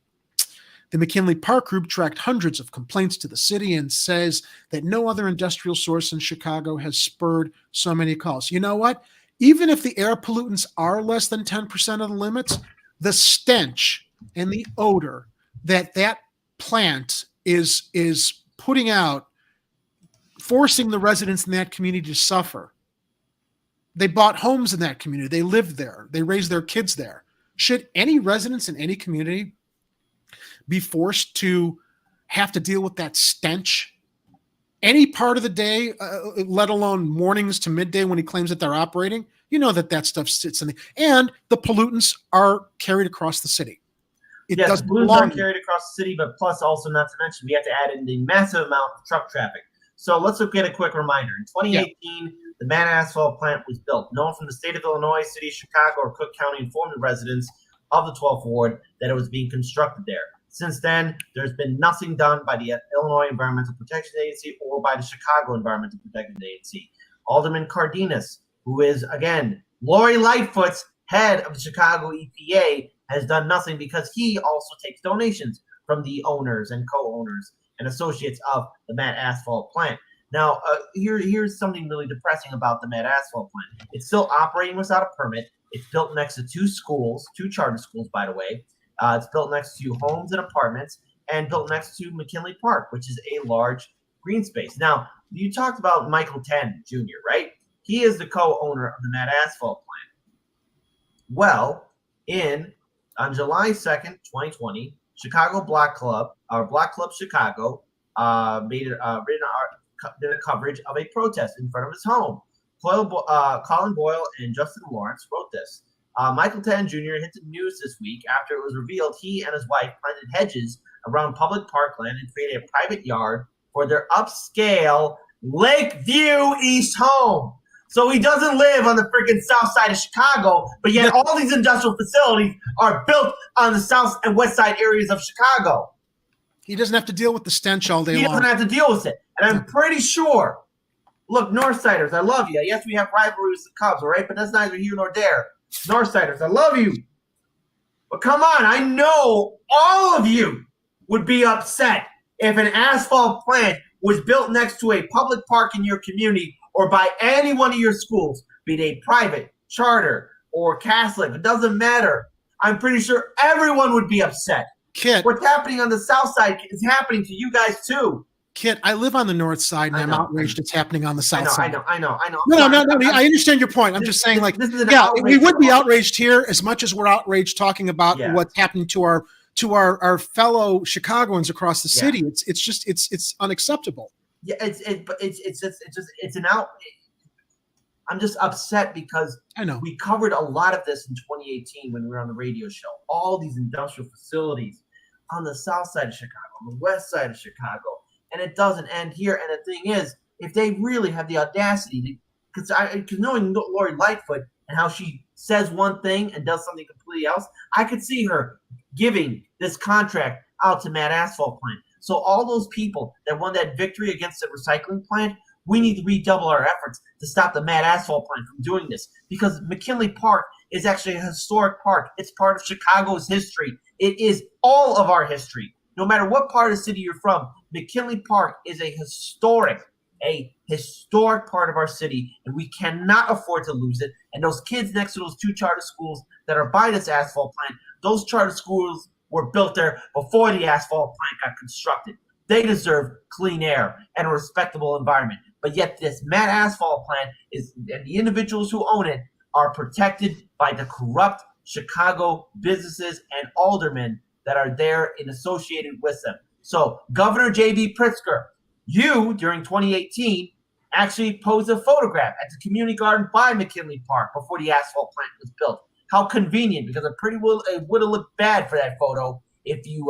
The McKinley Park Group tracked hundreds of complaints to the city and says that no other industrial source in Chicago has spurred so many calls. You know what? Even if the air pollutants are less than 10% of the limits, the stench and the odor that plant is putting out, forcing the residents in that community to suffer. They bought homes in that community. They lived there. They raised their kids there. Should any residents in any community be forced to have to deal with that stench any part of the day, let alone mornings to midday when he claims that they're operating? You know that stuff sits in and the pollutants are carried across the city.
Yes, pollutants are carried across the city, but plus also not to mention we have to add in the massive amount of truck traffic. So let's look at a quick reminder. In 2018, the Matt Asphalt plant was built. No one from the state of Illinois, city of Chicago, or Cook County informed the residents of the 12th Ward that it was being constructed there. Since then, there's been nothing done by the Illinois Environmental Protection Agency or by the Chicago Environmental Protection Agency. Alderman Cardenas, who is, again, Lori Lightfoot's head of the Chicago EPA, has done nothing because he also takes donations from the owners and co-owners and associates of the Matt Asphalt plant. Now, here's something really depressing about the Matt Asphalt plant. It's still operating without a permit. It's built next to two charter schools, by the way. It's built next to homes and apartments, and built next to McKinley Park, which is a large green space. Now, you talked about Michael Tayden Jr., right? He is the co-owner of the Matt Asphalt plant. Well, on July 2nd, 2020, Chicago Block Club Chicago did a coverage of a protest in front of his home. Colin Boyle and Justin Lawrence wrote this. Michael Tan Jr. hit the news this week after it was revealed he and his wife planted hedges around public parkland and created a private yard for their upscale Lakeview East home. So he doesn't live on the freaking south side of Chicago, but yet all these industrial facilities are built on the south and west side areas of Chicago.
He doesn't have to deal with the stench all day long.
He doesn't have to deal with it. And I'm pretty sure, look, Northsiders, I love you. Yes, we have rivalries with the Cubs, all right? But that's neither here nor there. Northsiders, I love you. But come on, I know all of you would be upset if an asphalt plant was built next to a public park in your community or by any one of your schools, be they private, charter, or Catholic. It doesn't matter. I'm pretty sure everyone would be upset.
Kit,
what's happening on the south side is happening to you guys too.
Kit, I live on the north side, and I'm outraged it's happening on the south side.
I know.
No. I understand your point. I'm just saying, like, yeah, we would be outraged here as much as we're outraged talking about what's happening to our fellow Chicagoans across the city. It's unacceptable.
Yeah, it's an out. I'm just upset because
I know
we covered a lot of this in 2018 when we were on the radio show. All these industrial facilities on the south side of Chicago, on the west side of Chicago. And it doesn't end here. And the thing is, if they really have the audacity, because knowing Lori Lightfoot and how she says one thing and does something completely else, I could see her giving this contract out to Mad Asphalt Plant. So all those people that won that victory against the recycling plant, we need to redouble our efforts to stop the Mad Asphalt Plant from doing this. Because McKinley Park is actually a historic park. It's part of Chicago's history. It is all of our history. No matter what part of the city you're from, McKinley Park is a historic part of our city, and we cannot afford to lose it. And those kids next to those two charter schools that are by this asphalt plant, those charter schools were built there before the asphalt plant got constructed. They deserve clean air and a respectable environment. But yet this Mad Asphalt Plant and the individuals who own it are protected by the corrupt Chicago businesses and aldermen that are there and associated with them. So Governor J.B. Pritzker, you, during 2018, actually posed a photograph at the community garden by McKinley Park before the asphalt plant was built. How convenient, because it would have looked bad for that photo if you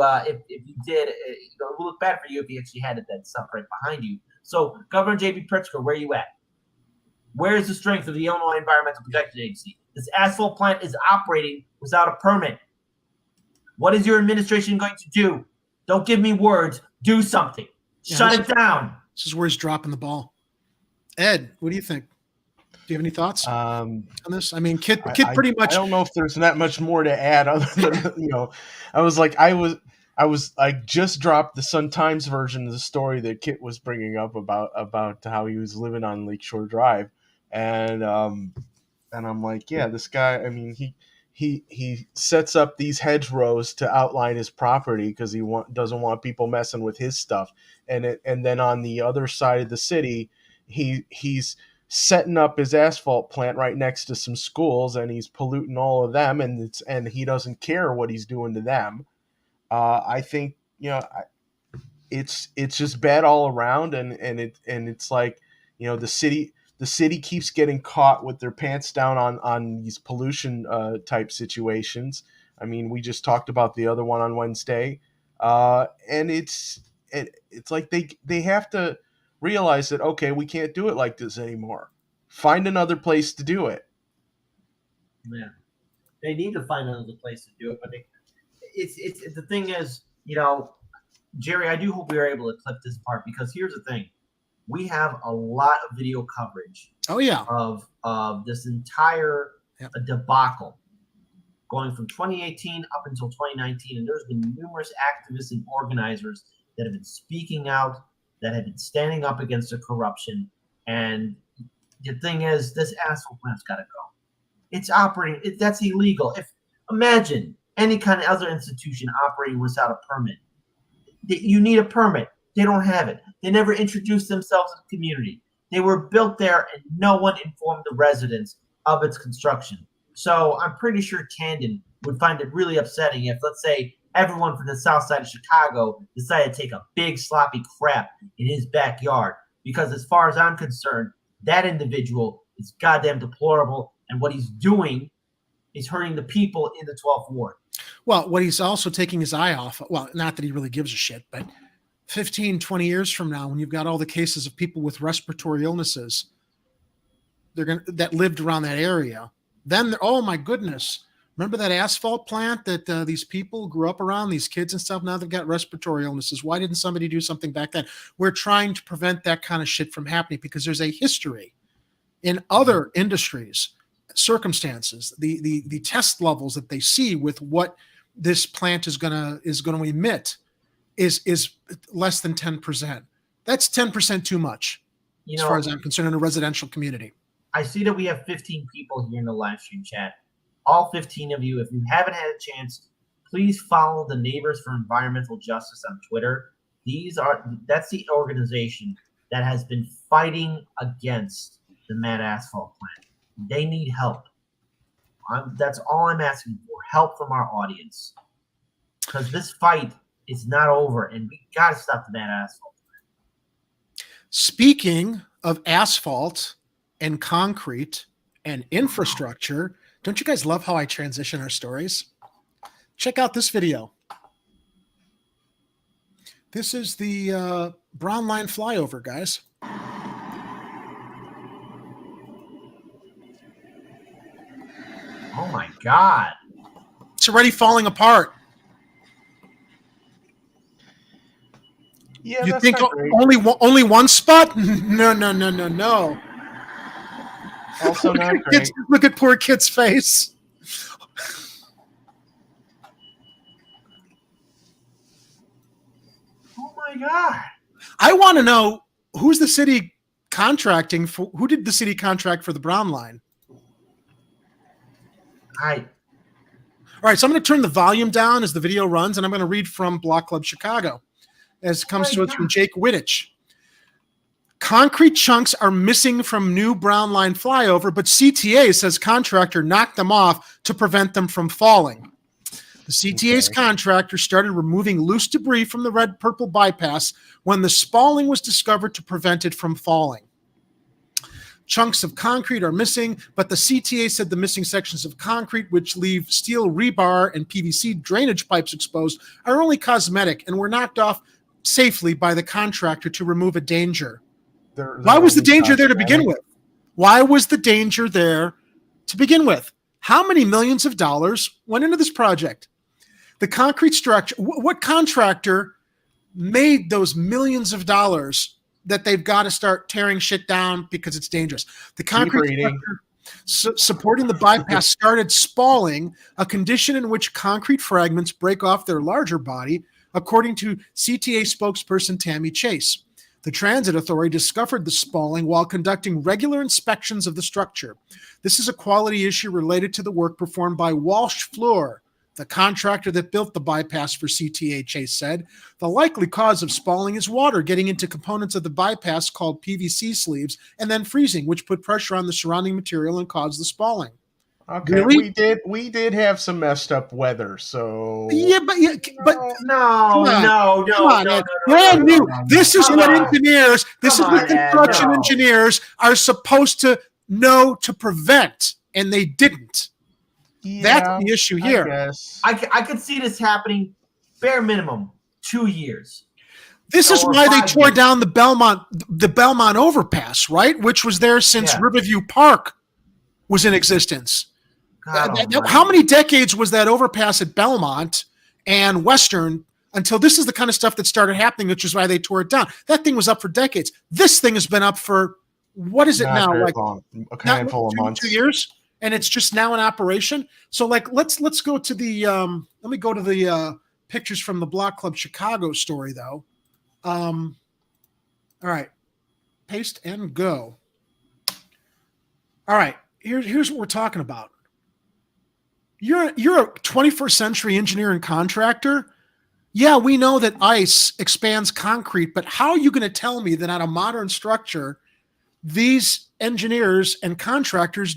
did. It would look bad for you if you actually had that stuff right behind you. So Governor J.B. Pritzker, where are you at? Where is the strength of the Illinois Environmental Protection Agency? This asphalt plant is operating without a permit. What is your administration going to do? Don't give me words. Do something. Shut it down.
This is where he's dropping the ball. Ed, what do you think? Do you have any thoughts on this? I mean, Kit pretty much.
I don't know if there's that much more to add other than, I just dropped the Sun-Times version of the story that Kit was bringing up about how he was living on Lakeshore Drive. And I'm like, yeah, this guy, I mean, he sets up these hedgerows to outline his property because he doesn't want people messing with his stuff. And then on the other side of the city, he's setting up his asphalt plant right next to some schools, and he's polluting all of them, and he doesn't care what he's doing to them. I think it's just bad all around, and it's like, the city keeps getting caught with their pants down on these pollution type situations. I mean, we just talked about the other one on Wednesday, and it's like they have to realize that, okay, we can't do it like this anymore. Find another place to do it.
Yeah, they need to find another place to do it, but it's the thing is, Jerry, I do hope we are able to clip this part, because here's the thing. We have a lot of video coverage of this entire debacle going from 2018 up until 2019. And there's been numerous activists and organizers that have been speaking out, that have been standing up against the corruption. And the thing is, this asphalt plant's got to go. It's operating. That's illegal. Imagine any kind of other institution operating without a permit. You need a permit. They don't have it. They never introduced themselves to the community. They were built there, and no one informed the residents of its construction. So I'm pretty sure Camden would find it really upsetting if, let's say, everyone from the south side of Chicago decided to take a big sloppy crap in his backyard. Because as far as I'm concerned, that individual is goddamn deplorable, and what he's doing is hurting the people in the 12th ward.
Well, what he's also taking his eye off, well, not that he really gives a shit, but 15, 20 years from now, when you've got all the cases of people with respiratory illnesses that lived around that area, then, oh my goodness, remember that asphalt plant that these people grew up around, these kids and stuff? Now they've got respiratory illnesses. Why didn't somebody do something back then? We're trying to prevent that kind of shit from happening because there's a history in other industries, circumstances, the test levels that they see with what this plant is gonna emit is less than 10%. That's 10% too much, as far as I'm concerned, in a residential community.
I see that we have 15 people here in the live stream chat. All 15 of you, if you haven't had a chance, please follow the Neighbors for Environmental Justice on Twitter. That's the organization that has been fighting against the Mad Asphalt plant. They need help. That's all I'm asking for, help from our audience. Because this fight is not over, and we got to stop the Mad Asphalt plant.
Speaking of asphalt and concrete and infrastructure, don't you guys love how I transition our stories? Check out this video. This is the Brown Line flyover, guys.
Oh my God.
It's already falling apart.
Yeah,
you think only one spot? No.
Also not great.
Look at poor Kit's face.
Oh my God.
I want to know who's the city contracting for. Who did the city contract for the Brown Line? All right, so I'm going to turn the volume down as the video runs, and I'm going to read from Block Club Chicago as it comes to us from Jake Wittich. Concrete chunks are missing from new Brown Line flyover, but CTA says contractor knocked them off to prevent them from falling. The CTA's contractor started removing loose debris from the red-purple bypass when the spalling was discovered to prevent it from falling. Chunks of concrete are missing, but the CTA said the missing sections of concrete, which leave steel rebar and PVC drainage pipes exposed, are only cosmetic and were knocked off safely by the contractor to remove a danger. Why was the danger there to begin with? Why was the danger there to begin with? How many millions of dollars went into this project? The concrete structure, what contractor made those millions of dollars that they've got to start tearing shit down because it's dangerous? The concrete structure supporting the bypass started spalling, a condition in which concrete fragments break off their larger body, according to CTA spokesperson Tammy Chase. The Transit Authority discovered the spalling while conducting regular inspections of the structure. This is a quality issue related to the work performed by Walsh Floor, the contractor that built the bypass for CTA, Chase said. The likely cause of spalling is water getting into components of the bypass called PVC sleeves and then freezing, which put pressure on the surrounding material and caused the spalling.
Okay,
really?
we did have some messed up weather, so
no.
Brand
new. This is what engineers, construction engineers are supposed to know to prevent, and they didn't.
Yeah,
that's the issue here.
I could see this happening, bare minimum, 2 years.
This is why they tore down the Belmont overpass, right? Which was there since Riverview Park was in existence. How many decades was that overpass at Belmont and Western until this is the kind of stuff that started happening, which is why they tore it down. That thing was up for decades. This thing has been up for, what is it now? Like
a handful of months.
2 years, and it's just now in operation. So like, let's go to the, let me go to the pictures from the Block Club Chicago story though. All right, paste and go. All right, here's what we're talking about. You're a 21st century engineer and contractor. Yeah, we know that ice expands concrete, but how are you going to tell me that on a modern structure, these engineers and contractors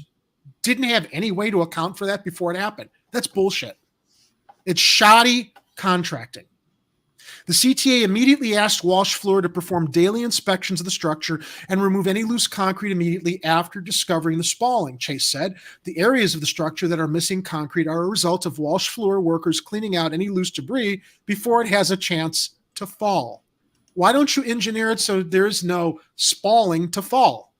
didn't have any way to account for that before it happened? That's bullshit. It's shoddy contracting. The CTA immediately asked Walsh Fluor to perform daily inspections of the structure and remove any loose concrete immediately after discovering the spalling, Chase said. The areas of the structure that are missing concrete are a result of Walsh Fluor workers cleaning out any loose debris before it has a chance to fall. Why don't you engineer it so there's no spalling to fall?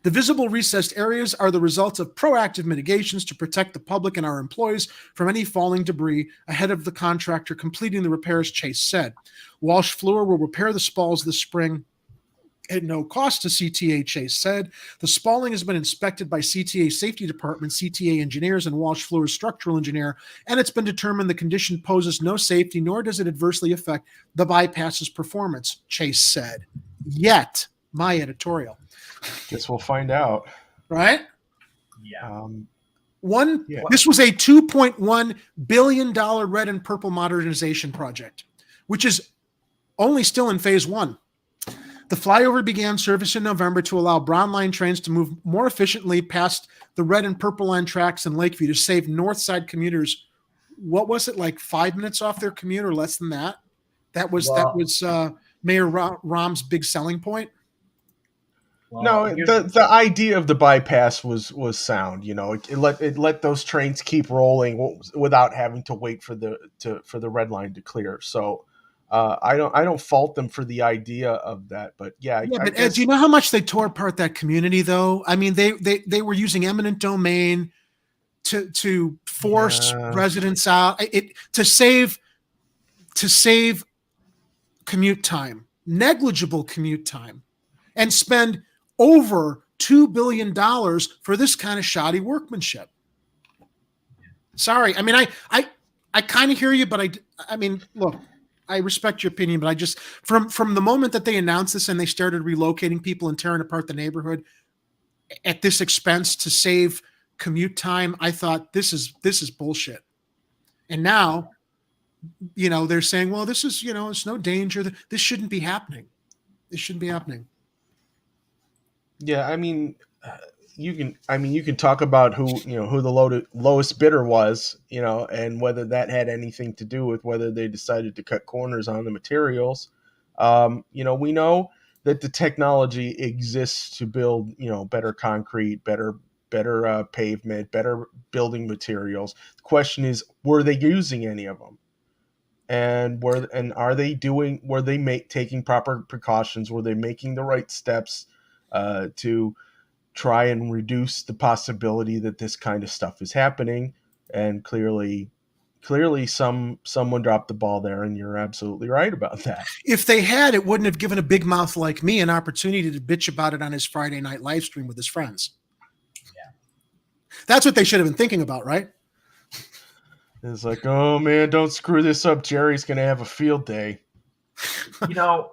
The visible recessed areas are the result of proactive mitigations to protect the public and our employees from any falling debris ahead of the contractor completing the repairs, Chase said. Walsh Fluor will repair the spalls this spring at no cost to CTA, Chase said. The spalling has been inspected by CTA Safety Department, CTA engineers, and Walsh Fluor's structural engineer, and it's been determined the condition poses no safety, nor does it adversely affect the bypass's performance, Chase said. Yet, my editorial.
Guess we'll find out.
Right?
Yeah.
This was a $2.1 billion red and purple modernization project, which is only still in phase one. The flyover began service in November to allow Brown Line trains to move more efficiently past the red and purple line tracks in Lakeview to save north side commuters. What was it, like 5 minutes off their commute or less than that? That was Mayor Rahm's big selling point.
Well, no, the idea of the bypass was sound. You know, it let those trains keep rolling without having to wait for the red line to clear. So I don't fault them for the idea of that. But yeah,
but Ed, do you know how much they tore apart that community, though? I mean, they were using eminent domain to force residents out to save commute time, negligible commute time, and spend over $2 billion for this kind of shoddy workmanship. Sorry. I mean, I kind of hear you, but I mean, look, I respect your opinion, but I just, from the moment that they announced this and they started relocating people and tearing apart the neighborhood at this expense to save commute time, I thought this is bullshit. And now, you know, they're saying, well, this is, you know, it's no danger. This shouldn't be happening. This shouldn't be happening.
Yeah, I mean, you can talk about who the lowest bidder was, you know, and whether that had anything to do with whether they decided to cut corners on the materials. You know, we know that the technology exists to build, you know, better concrete, better pavement, better building materials. The question is, were they using any of them? And are they taking proper precautions? Were they making the right steps to try and reduce the possibility that this kind of stuff is happening? And clearly someone dropped the ball there, and you're absolutely right about that.
If they had, it wouldn't have given a big mouth like me an opportunity to bitch about it on his Friday night live stream with his friends. Yeah. That's what they should have been thinking about, right?
It's like, oh man, don't screw this up. Jerry's going to have a field day.
You know,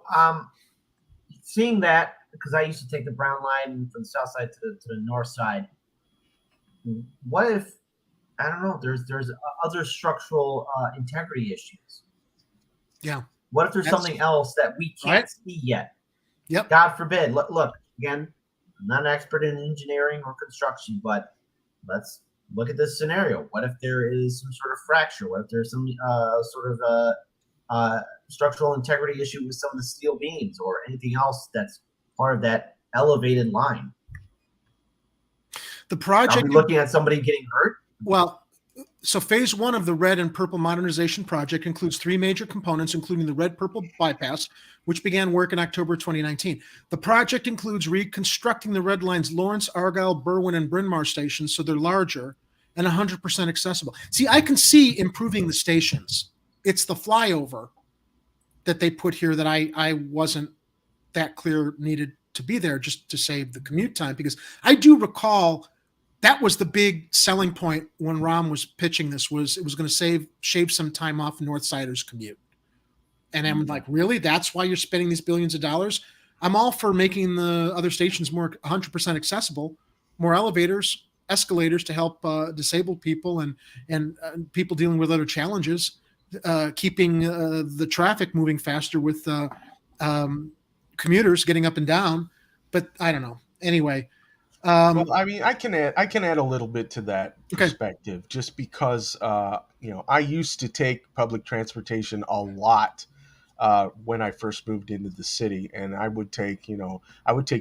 seeing that, because I used to take the Brown Line from the south side to the north side. What if, I don't know, there's other structural integrity issues?
Yeah.
What if there's something else that we can't see yet?
Yep.
God forbid. Look, again, I'm not an expert in engineering or construction, but let's look at this scenario. What if there is some sort of fracture? What if there's some sort of structural integrity issue with some of the steel beams or anything else that's part of that elevated line?
The project,
are we looking at somebody getting hurt?
Well, so phase one of the red and purple modernization project includes 3 major components, including the red-purple bypass, which began work in October 2019. The project includes reconstructing the red line's Lawrence, Argyle, Berwyn, and Bryn Mawr stations so they're larger and 100% accessible. See, I can see improving the stations. It's the flyover that they put here that I wasn't that clear needed to be there just to save the commute time, because I do recall that was the big selling point when Rahm was pitching this, was it was going to shave some time off Northsiders' commute. And I'm like, really? That's why you're spending these billions of dollars? I'm all for making the other stations more 100% accessible, more elevators, escalators to help disabled people and people dealing with other challenges, keeping the traffic moving faster with commuters getting up and down. But I don't know. Anyway,
Well, I mean, I can add a little bit to that perspective, just because I used to take public transportation a lot when I first moved into the city, and I would take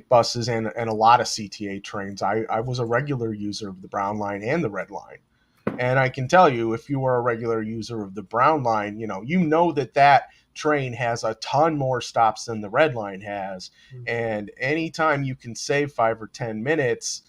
buses and a lot of CTA trains. I was a regular user of the Brown Line and the Red Line, and I can tell you, if you are a regular user of the Brown Line, you know that train has a ton more stops than the Red Line has, and anytime you can save 5 or 10 minutes,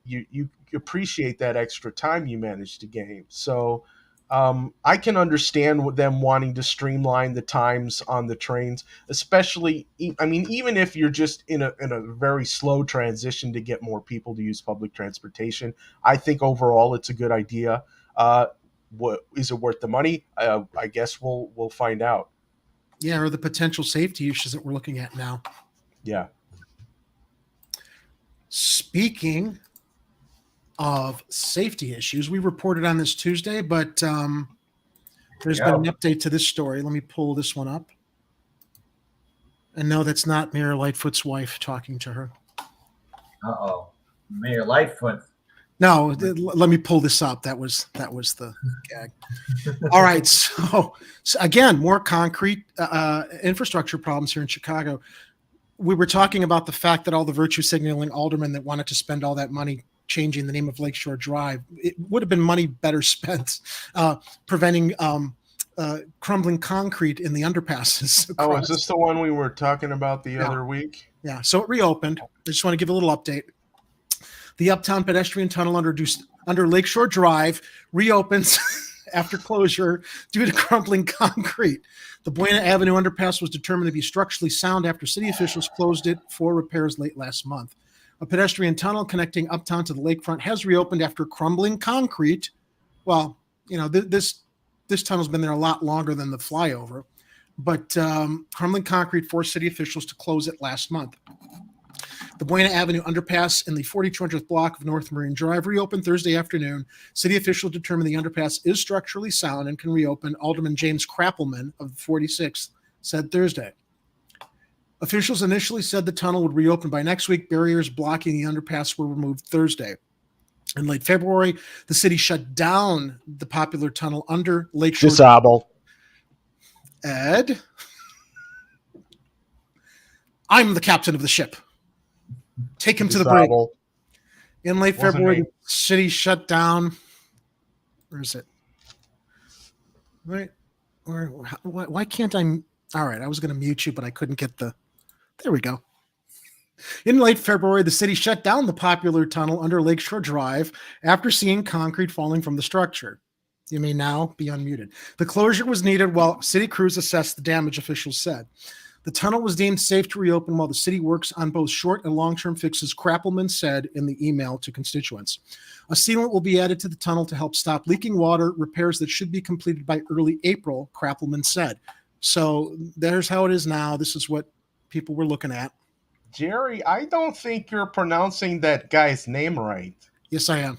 you appreciate that extra time you manage to gain. So I can understand them wanting to streamline the times on the trains, especially, I mean, even if you're just in a very slow transition to get more people to use public transportation. I think overall it's a good idea. What is it worth the money? I guess we'll find out.
Yeah, or the potential safety issues that we're looking at now.
Yeah.
Speaking of safety issues, we reported on this Tuesday, but there's been an update to this story. Let me pull this one up. And no, that's not Mayor Lightfoot's wife talking to her.
Uh-oh. Mayor Lightfoot.
No, let me pull this up. That was the gag. All right. So again, more concrete infrastructure problems here in Chicago. We were talking about the fact that all the virtue signaling aldermen that wanted to spend all that money changing the name of Lakeshore Drive, it would have been money better spent preventing crumbling concrete in the underpasses.
Oh, is this the one we were talking about the other week?
Yeah. So it reopened. I just want to give a little update. The Uptown Pedestrian Tunnel under Lakeshore Drive reopens after closure due to crumbling concrete. The Buena Avenue underpass was determined to be structurally sound after city officials closed it for repairs late last month. A pedestrian tunnel connecting Uptown to the lakefront has reopened after crumbling concrete. Well, this tunnel's been there a lot longer than the flyover, but crumbling concrete forced city officials to close it last month. The Buena Avenue underpass in the 4200th block of North Marine Drive reopened Thursday afternoon. City officials determined the underpass is structurally sound and can reopen. Alderman James Crappleman of the 46th said Thursday. Officials initially said the tunnel would reopen by next week. Barriers blocking the underpass were removed Thursday. In late February, the city shut down the popular tunnel under Lakeshore.
Disable.
Ed, I'm the captain of the ship. Take him to the break. In late February, the city shut down. Where is it? Right? Why can't I? All right, I was going to mute you, but I couldn't get the. There we go. In late February, the city shut down the popular tunnel under Lakeshore Drive after seeing concrete falling from the structure. You may now be unmuted. The closure was needed while city crews assessed the damage, officials said. The tunnel was deemed safe to reopen while the city works on both short and long-term fixes, Crappleman said in the email to constituents. A sealant will be added to the tunnel to help stop leaking water, repairs that should be completed by early April, Crappleman said. So there's how it is now. This is what people were looking at.
Jerry, I don't think you're pronouncing that guy's name right.
Yes, I am.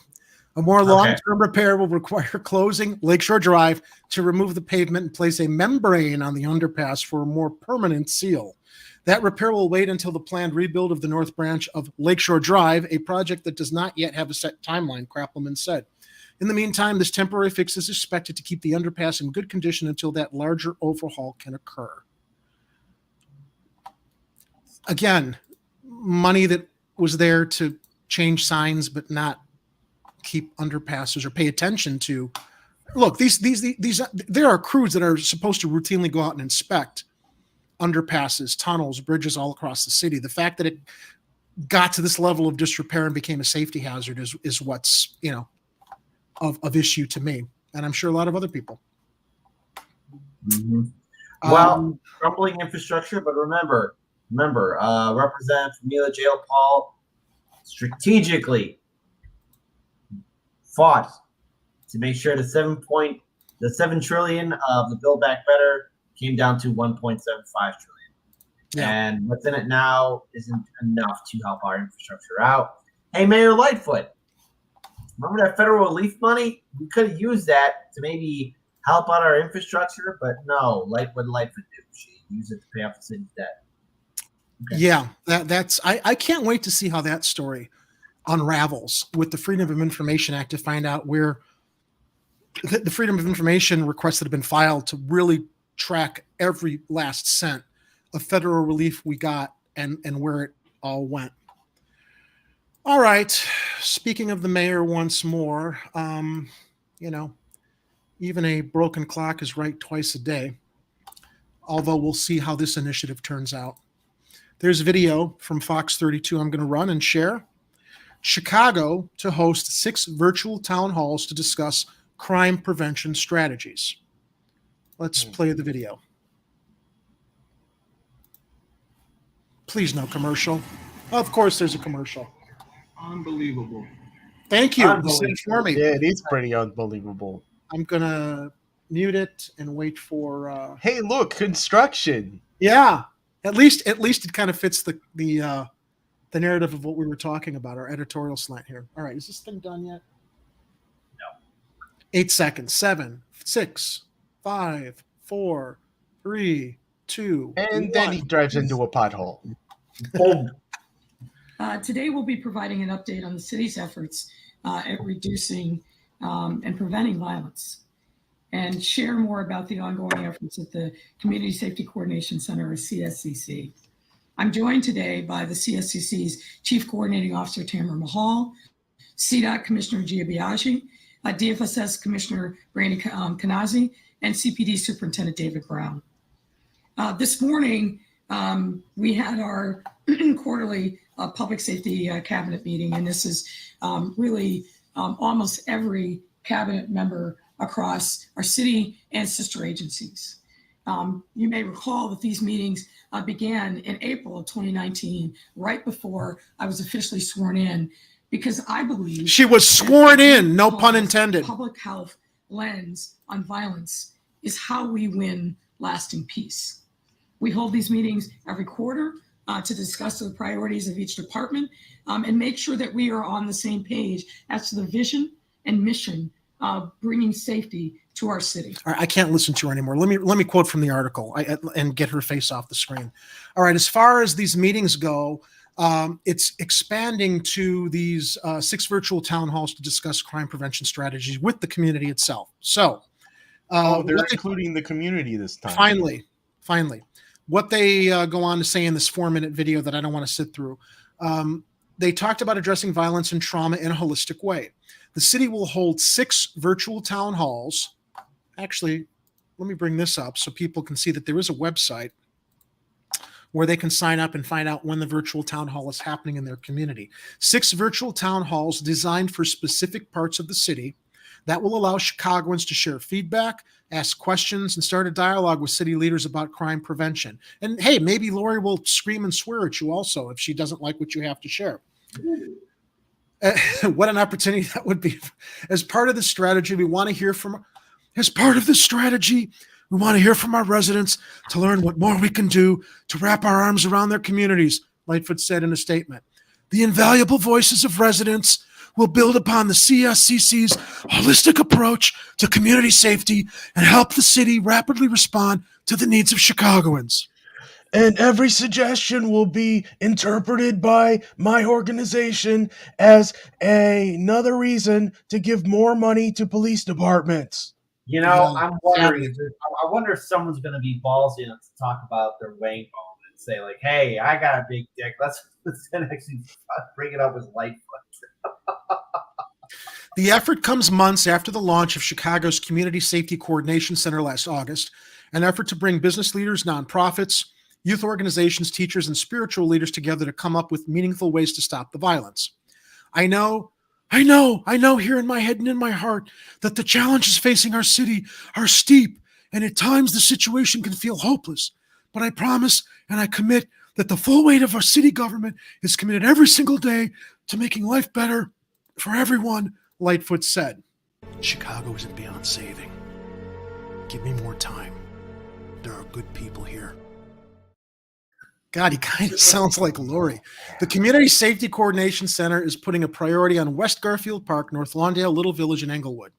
A more long-term repair will require closing Lakeshore Drive to remove the pavement and place a membrane on the underpass for a more permanent seal. That repair will wait until the planned rebuild of the north branch of Lakeshore Drive, a project that does not yet have a set timeline, Crappleman said. In the meantime, this temporary fix is expected to keep the underpass in good condition until that larger overhaul can occur. Again, money that was there to change signs but not keep underpasses or pay attention to. Look, these there are crews that are supposed to routinely go out and inspect underpasses, tunnels, bridges all across the city. The fact that it got to this level of disrepair and became a safety hazard is what's of issue to me, and I'm sure a lot of other people.
Mm-hmm. Well, crumbling infrastructure, but remember, Representative Mila J.L. Paul strategically fought to make sure the $7 trillion of the Build Back Better came down to $1.75 trillion. Yeah. And what's in it now isn't enough to help our infrastructure out. Hey, Mayor Lightfoot, remember that federal relief money? We could have used that to maybe help out our infrastructure, but no, what did Lightfoot do? She used it to pay off the city's debt. Okay.
Yeah, that's I can't wait to see how that story unravels with the Freedom of Information Act to find out where the Freedom of Information requests that have been filed to really track every last cent of federal relief we got and where it all went. All right. Speaking of the mayor once more, even a broken clock is right twice a day, although we'll see how this initiative turns out. There's a video from Fox 32 I'm going to run and share. Chicago to host 6 virtual town halls to discuss crime prevention strategies. Let's play the video. Please, no commercial. Of course, there's a commercial.
Unbelievable.
Thank you. You said it for me.
Yeah, it is pretty unbelievable.
I'm going to mute it and wait for...
Hey, look, construction.
Yeah. At least it kind of fits the narrative of what we were talking about, our editorial slant here. All right. Is this thing done yet?
No.
8 seconds. 7, 6, 5, 4, 3, 2,
and
1.
then he drives into a pothole.
Boom.
Today we'll be providing an update on the city's efforts at reducing and preventing violence, and share more about the ongoing efforts at the Community Safety Coordination Center, or CSCC. I'm joined today by the CSCC's Chief Coordinating Officer, Tamara Mahal, CDOT Commissioner Gia Biaggi, DFSS Commissioner Brandy Kanazi, and CPD Superintendent David Brown. This morning, we had our quarterly public safety cabinet meeting, and this is really almost every cabinet member across our city and sister agencies. You may recall that these meetings began in April of 2019, right before I was officially sworn in, because I believe
she was sworn in, no pun intended.
Public health lens on violence is how we win lasting peace. We hold these meetings every quarter to discuss the priorities of each department and make sure that we are on the same page as to the vision and mission of bringing safety to our city.
All right, I can't listen to her anymore. Let me quote from the article and get her face off the screen. All right, as far as these meetings go, it's expanding to these 6 virtual town halls to discuss crime prevention strategies with the community itself. So,
they're including the community this time.
Finally. What they go on to say in this 4-minute video that I don't want to sit through, they talked about addressing violence and trauma in a holistic way. The city will hold 6 virtual town halls. Actually, let me bring this up so people can see that there is a website where they can sign up and find out when the virtual town hall is happening in their community. 6 virtual town halls designed for specific parts of the city that will allow Chicagoans to share feedback, ask questions, and start a dialogue with city leaders about crime prevention. And hey, maybe Lori will scream and swear at you also if she doesn't like what you have to share. What an opportunity that would be. As part of the strategy, we want to hear from our residents to learn what more we can do to wrap our arms around their communities, Lightfoot said in a statement. The invaluable voices of residents will build upon the CSCC's holistic approach to community safety and help the city rapidly respond to the needs of Chicagoans.
And every suggestion will be interpreted by my organization as another reason to give more money to police departments.
You know, I'm wondering. I wonder if someone's going to be ballsy enough to talk about their wang bone and say, like, "Hey, I got a big dick. Let's actually bring it up with Lightfoot."
The effort comes months after the launch of Chicago's Community Safety Coordination Center last August, an effort to bring business leaders, nonprofits, youth organizations, teachers, and spiritual leaders together to come up with meaningful ways to stop the violence. I know here in my head and in my heart that the challenges facing our city are steep, and at times the situation can feel hopeless. But I promise and I commit that the full weight of our city government is committed every single day to making life better for everyone, Lightfoot said. Chicago isn't beyond saving. Give me more time. There are good people here. God, he kind of sounds like Lori. The Community Safety Coordination Center is putting a priority on West Garfield Park, North Lawndale, Little Village, and Englewood.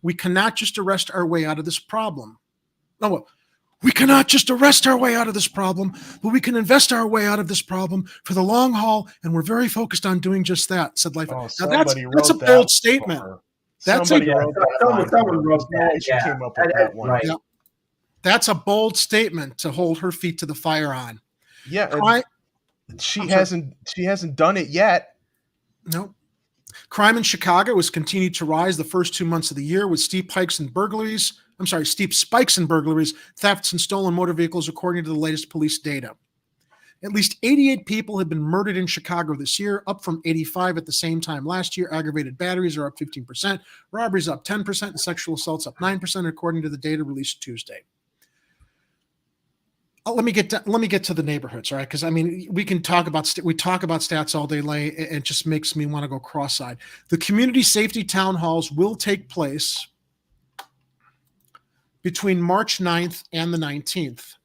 We cannot just arrest our way out of this problem. No, We cannot just arrest our way out of this problem, but we can invest our way out of this problem for the long haul, and we're very focused on doing just that, said Lightfoot.
Oh,
now, that's a bold statement.
Someone wrote that.
She
came up with that one.
Right.
Yeah. That's a bold statement to hold her feet to the fire on.
Yeah, she hasn't done it yet.
No. Crime in Chicago has continued to rise the first 2 months of the year with steep spikes in burglaries, thefts, and stolen motor vehicles, according to the latest police data. At least 88 people have been murdered in Chicago this year, up from 85 at the same time last year. Aggravated batteries are up 15%, robberies up 10%, and sexual assaults up 9%, according to the data released Tuesday. Let me get to the neighborhoods, all right? Because I mean, we talk about stats all day long. It just makes me want to go cross-eyed. The community safety town halls will take place between March 9th and the 19th.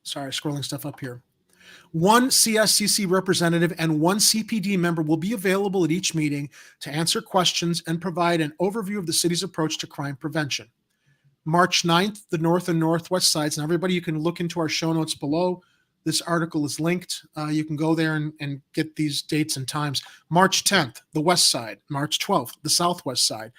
Sorry, scrolling stuff up here. One CSCC representative and one CPD member will be available at each meeting to answer questions and provide an overview of the city's approach to crime prevention. March 9th, the north and northwest sides. And everybody, you can look into our show notes below. This article is linked. You can go there and get these dates and times. March 10th, the west side. March 12th, the southwest side.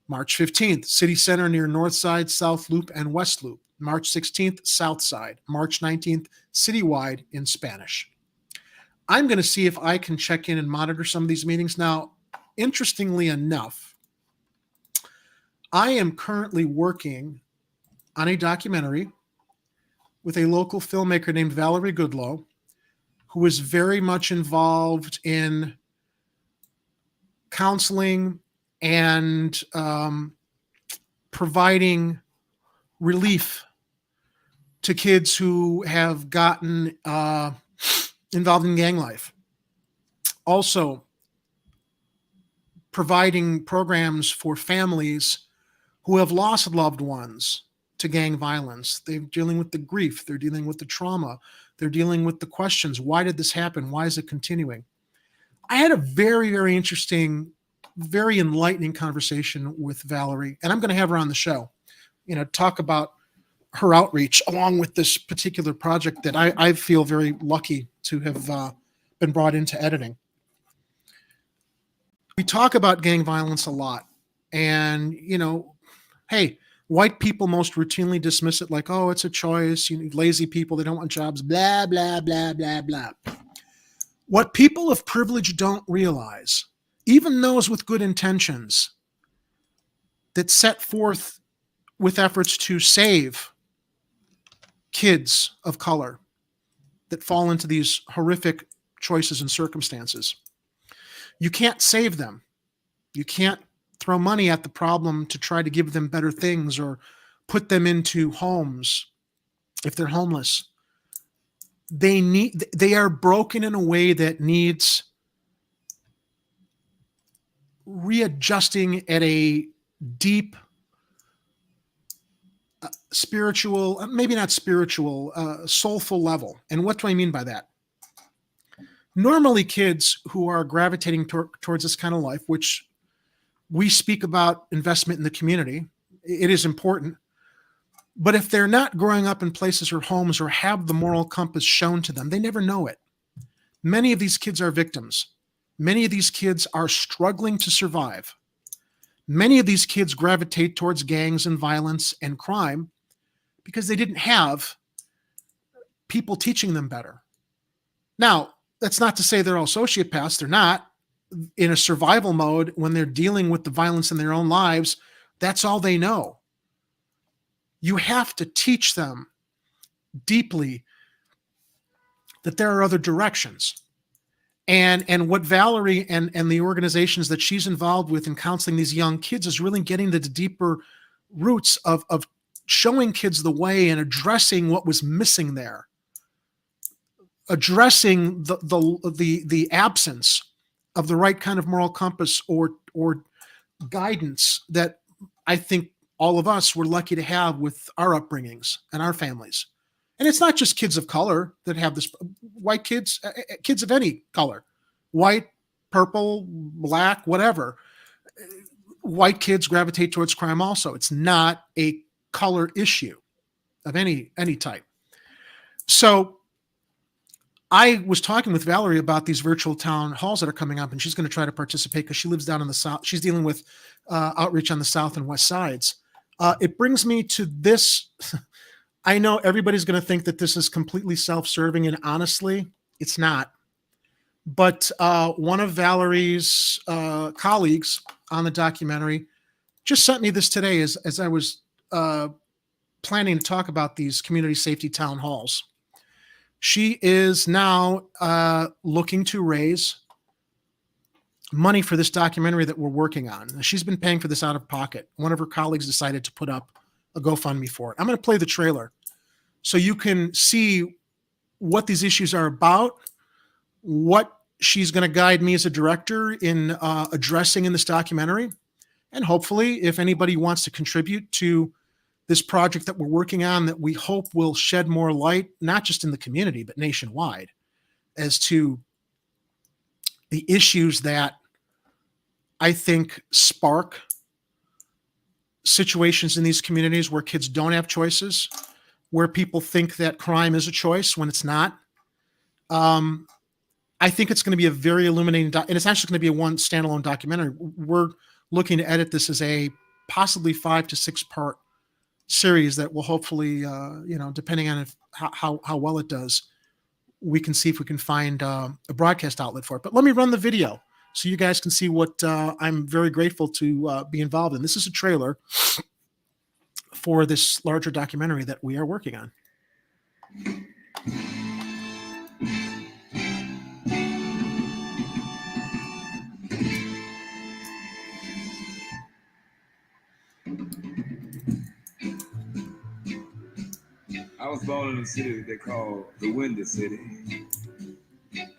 March 15th, city center near north side, south loop, and west loop. March 16th, south side. March 19th, citywide in Spanish. I'm going to see if I can check in and monitor some of these meetings. Now, interestingly enough, I am currently working on a documentary with a local filmmaker named Valerie Goodlow, who is very much involved in counseling and providing relief to kids who have gotten involved in gang life. Also, providing programs for families who have lost loved ones to gang violence. They're dealing with the grief. They're dealing with the trauma. They're dealing with the questions. Why did this happen? Why is it continuing? I had a very, very interesting, very enlightening conversation with Valerie, and I'm going to have her on the show, talk about her outreach along with this particular project that I feel very lucky to have been brought into editing. We talk about gang violence a lot, and, hey, white people most routinely dismiss it like, oh, it's a choice. Lazy people, they don't want jobs, blah, blah, blah, blah, blah. What people of privilege don't realize, even those with good intentions that set forth with efforts to save kids of color that fall into these horrific choices and circumstances, you can't save them. You can't throw money at the problem to try to give them better things or put them into homes if they're homeless. They are broken in a way that needs readjusting at a deep spiritual, maybe not spiritual, soulful level. And what do I mean by that? Normally kids who are gravitating towards this kind of life, which we speak about investment in the community, it is important. But if they're not growing up in places or homes or have the moral compass shown to them, they never know it. Many of these kids are victims. Many of these kids are struggling to survive. Many of these kids gravitate towards gangs and violence and crime because they didn't have people teaching them better. Now, that's not to say they're all sociopaths. They're not. In a survival mode, when they're dealing with the violence in their own lives, that's all they know. You have to teach them deeply that there are other directions. And what Valerie and the organizations that she's involved with in counseling these young kids is really getting to the deeper roots of showing kids the way and addressing what was missing there, addressing the absence of the right kind of moral compass or guidance that I think all of us were lucky to have with our upbringings and our families. And it's not just kids of color that have this, white kids, kids of any color, white, purple, black, whatever. White kids gravitate towards crime also. It's not a color issue of any type. So I was talking with Valerie about these virtual town halls that are coming up, and she's going to try to participate because she lives down in the South. She's dealing with outreach on the South and West sides. It brings me to this. I know everybody's going to think that this is completely self-serving, and honestly, it's not. But one of Valerie's colleagues on the documentary just sent me this today as I was planning to talk about these community safety town halls. She is now looking to raise money for this documentary that we're working on. She's been paying for this out of pocket. One of her colleagues decided to put up a GoFundMe for it. I'm going to play the trailer so you can see what these issues are about, what she's going to guide me as a director in addressing in this documentary. And hopefully, if anybody wants to contribute to this project that we're working on, that we hope will shed more light, not just in the community, but nationwide, as to the issues that I think spark situations in these communities where kids don't have choices, where people think that crime is a choice when it's not. I think it's going to be a very illuminating, and it's actually going to be a one standalone documentary. We're looking to edit this as a possibly 5 to 6 part series that will hopefully, depending on how well it does, we can see if we can find a broadcast outlet for it. But let me run the video so you guys can see what I'm very grateful to be involved in. This is a trailer for this larger documentary that we are working on.
I was born in a city that they call the Windy City.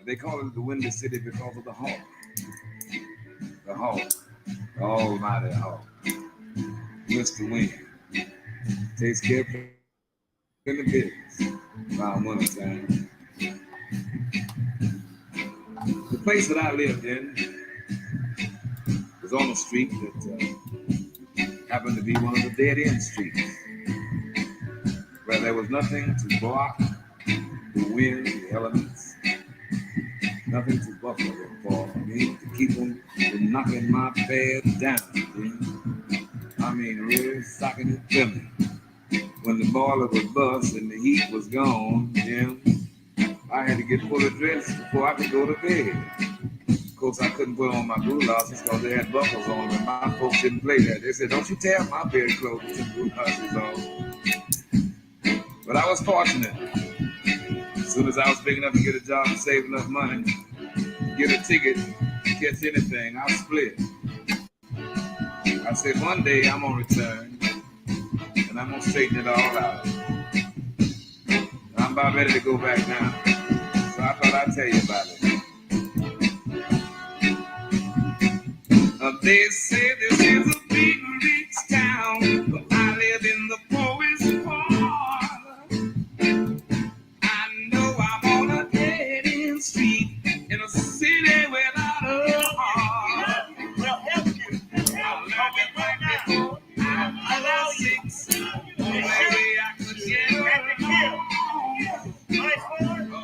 They call it the Windy City because of the hawk. The hawk, the almighty hawk. Mr. Wind takes care of the business around winter time. The place that I lived in was on a street that happened to be one of the dead-end streets, where there was nothing to block the wind, the elements, nothing to buffer them for me, to keep them from knocking my bed down. I mean, really socking it to me. When the boiler was bust and the heat was gone, I had to get fully dressed before I could go to bed. Of course, I couldn't put on my blouses because they had buckles on them, and my folks didn't play that. They said, "Don't you tear my bed clothes with your blouses on." But I was fortunate. As soon as I was big enough to get a job and save enough money, get a ticket, catch anything, I split. I said, one day I'm gonna return and I'm gonna straighten it all out. I'm about ready to go back now. So I thought I'd tell you about it. They say this is a big rich town, but I live in the poorest part. I know I'm on a dead-end street in a city without a heart. Well, help you. I'm living right now. I'm allowed 6. Maybe I could get home. But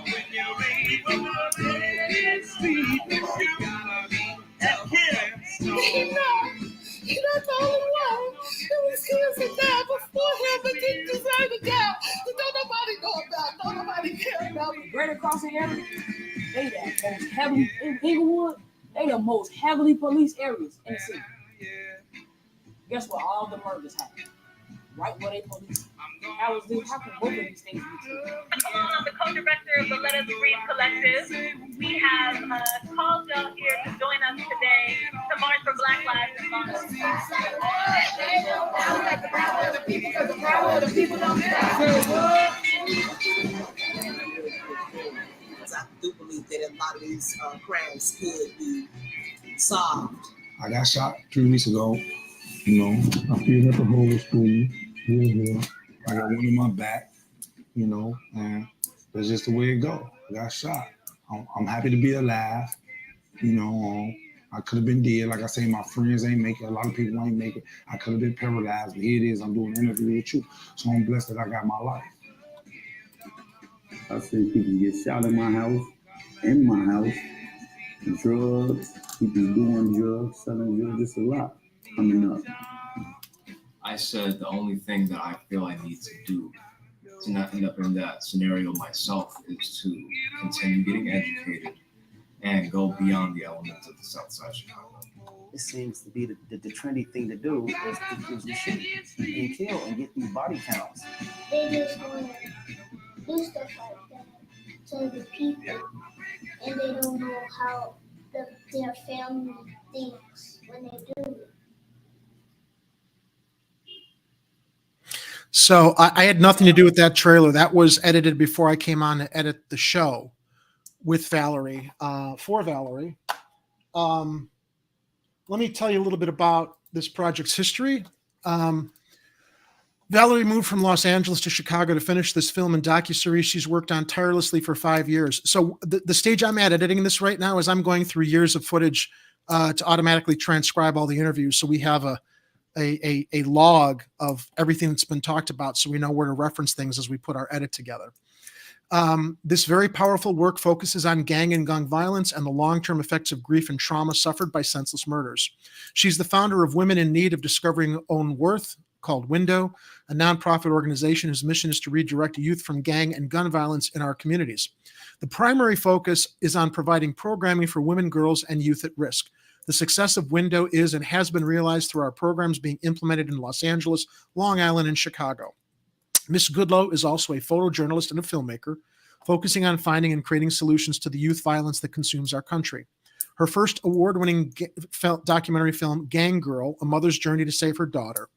when you're raised on a dead-end street, you gotta be helpless.
You're not the only one. There was kids that died before him that didn't deserve to die. That don't nobody know about. Don't nobody care about.
Greater Crossing area, they the most heavily in Inglewood. They the most heavily policed areas in the city. Guess where all the murders happen? Right where they police. How can both of these things be true?
I'm the co-director of the Let Us Breathe Collective. We have called y'all here to join us today to march for Black Lives in Boston.
I do believe that a lot of these crimes could be solved.
I got shot 3 weeks ago. You know, I feel at the whole school. I got one in my back, and that's just the way it goes. I got shot. I'm happy to be alive. I could have been dead. Like I say, my friends ain't make it. A lot of people ain't make it. I could have been paralyzed. But here it is. I'm doing an interview with you. So I'm blessed that I got my life.
I've seen people get shot in my house, drugs, people doing drugs, selling drugs. It's a lot coming up.
I said the only thing that I feel I need to do to not end up in that scenario myself is to continue getting educated and go beyond the elements of the South Side Chicago.
It seems to be the trendy thing to do is to shoot and kill and get these body counts.
They just want to do stuff like that to the people, and they don't know how their family thinks when they do it.
So I had nothing to do with that trailer. That was edited before I came on to edit the show with Valerie, for Valerie. Let me tell you a little bit about this project's history. Valerie moved from Los Angeles to Chicago to finish this film and docuseries she's worked on tirelessly for 5 years. So the stage I'm at editing this right now is I'm going through years of footage to automatically transcribe all the interviews. So we have a log of everything that's been talked about, so we know where to reference things as we put our edit together. This very powerful work focuses on gang and gun violence and the long-term effects of grief and trauma suffered by senseless murders. She's the founder of Women in Need of Discovering Own Worth, called Window, a nonprofit organization whose mission is to redirect youth from gang and gun violence in our communities. The primary focus is on providing programming for women, girls, and youth at risk. The success of Window is and has been realized through our programs being implemented in Los Angeles, Long Island, and Chicago. Ms. Goodlow is also a photojournalist and a filmmaker, focusing on finding and creating solutions to the youth violence that consumes our country. Her first award-winning documentary film, Gang Girl, A Mother's Journey to Save Her Daughter.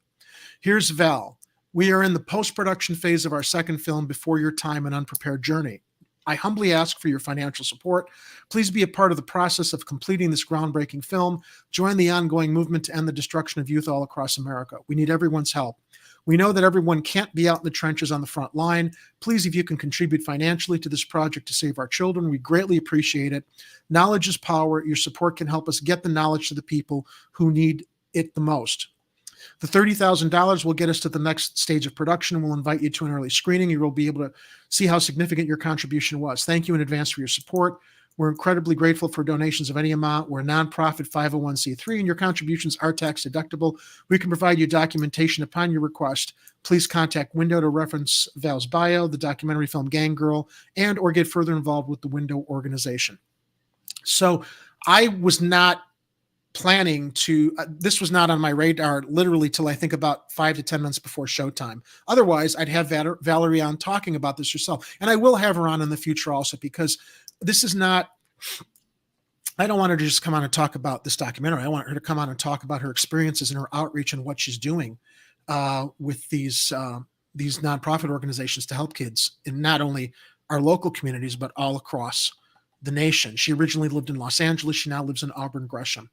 Here's Val. We are in the post-production phase of our second film, Before Your Time, An Unprepared Journey. I humbly ask for your financial support. Please be a part of the process of completing this groundbreaking film. Join the ongoing movement to end the destruction of youth all across America. We need everyone's help. We know that everyone can't be out in the trenches on the front line. Please, if you can contribute financially to this project to save our children, we greatly appreciate it. Knowledge is power. Your support can help us get the knowledge to the people who need it the most. The $30,000 will get us to the next stage of production. We'll invite you to an early screening. You will be able to see how significant your contribution was. Thank you in advance for your support. We're incredibly grateful for donations of any amount. We're a nonprofit 501c3, and your contributions are tax deductible. We can provide you documentation upon your request. Please contact Window to reference Val's bio, the documentary film Gang Girl, and or get further involved with the Window organization. So I was not planning to, this was not on my radar literally till I think about 5 to 10 minutes before showtime. Otherwise, I'd have Valerie on talking about this herself. And I will have her on in the future also, because this is not, I don't want her to just come on and talk about this documentary. I want her to come on and talk about her experiences and her outreach and what she's doing with these nonprofit organizations to help kids in not only our local communities, but all across the nation. She originally lived in Los Angeles. She now lives in Auburn, Gresham.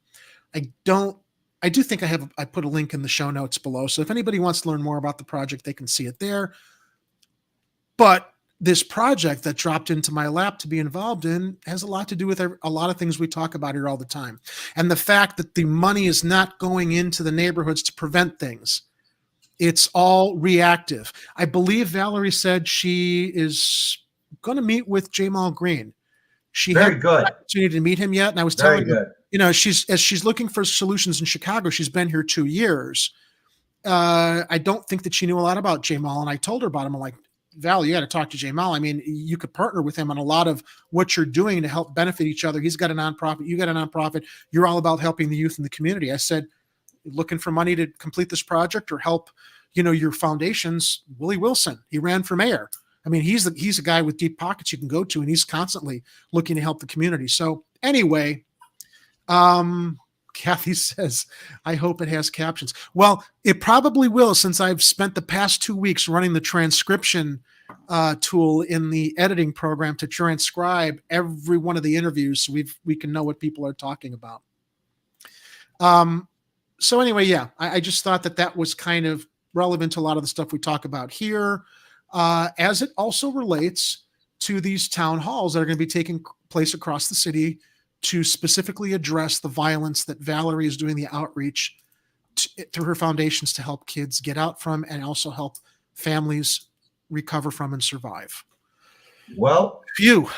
I do think I put a link in the show notes below. So if anybody wants to learn more about the project, they can see it there. But this project that dropped into my lap to be involved in has a lot to do with a lot of things we talk about here all the time. And the fact that the money is not going into the neighborhoods to prevent things. It's all reactive. I believe Valerie said she is going to meet with Jamal Green. She
Very good.
Opportunity to meet him yet. And I was telling her, you know, she's looking for solutions in Chicago. She's been here 2 years. I don't think that she knew a lot about Jamal. And I told her about him. I'm like, Val, you got to talk to Jamal. I mean, you could partner with him on a lot of what you're doing to help benefit each other. He's got a nonprofit. You got a nonprofit. You're all about helping the youth in the community. I said, looking for money to complete this project or help, you know, your foundations. Willie Wilson, he ran for mayor. I mean, he's a guy with deep pockets you can go to, and he's constantly looking to help the community. So anyway, Kathy says, I hope it has captions. Well, it probably will, since I've spent the past 2 weeks running the transcription tool in the editing program to transcribe every one of the interviews so we can know what people are talking about. So anyway, yeah, I just thought that was kind of relevant to a lot of the stuff we talk about here, as it also relates to these town halls that are going to be taking place across the city to specifically address the violence that Valerie is doing the outreach through her foundations to help kids get out from and also help families recover from and survive.
Well,
Phew.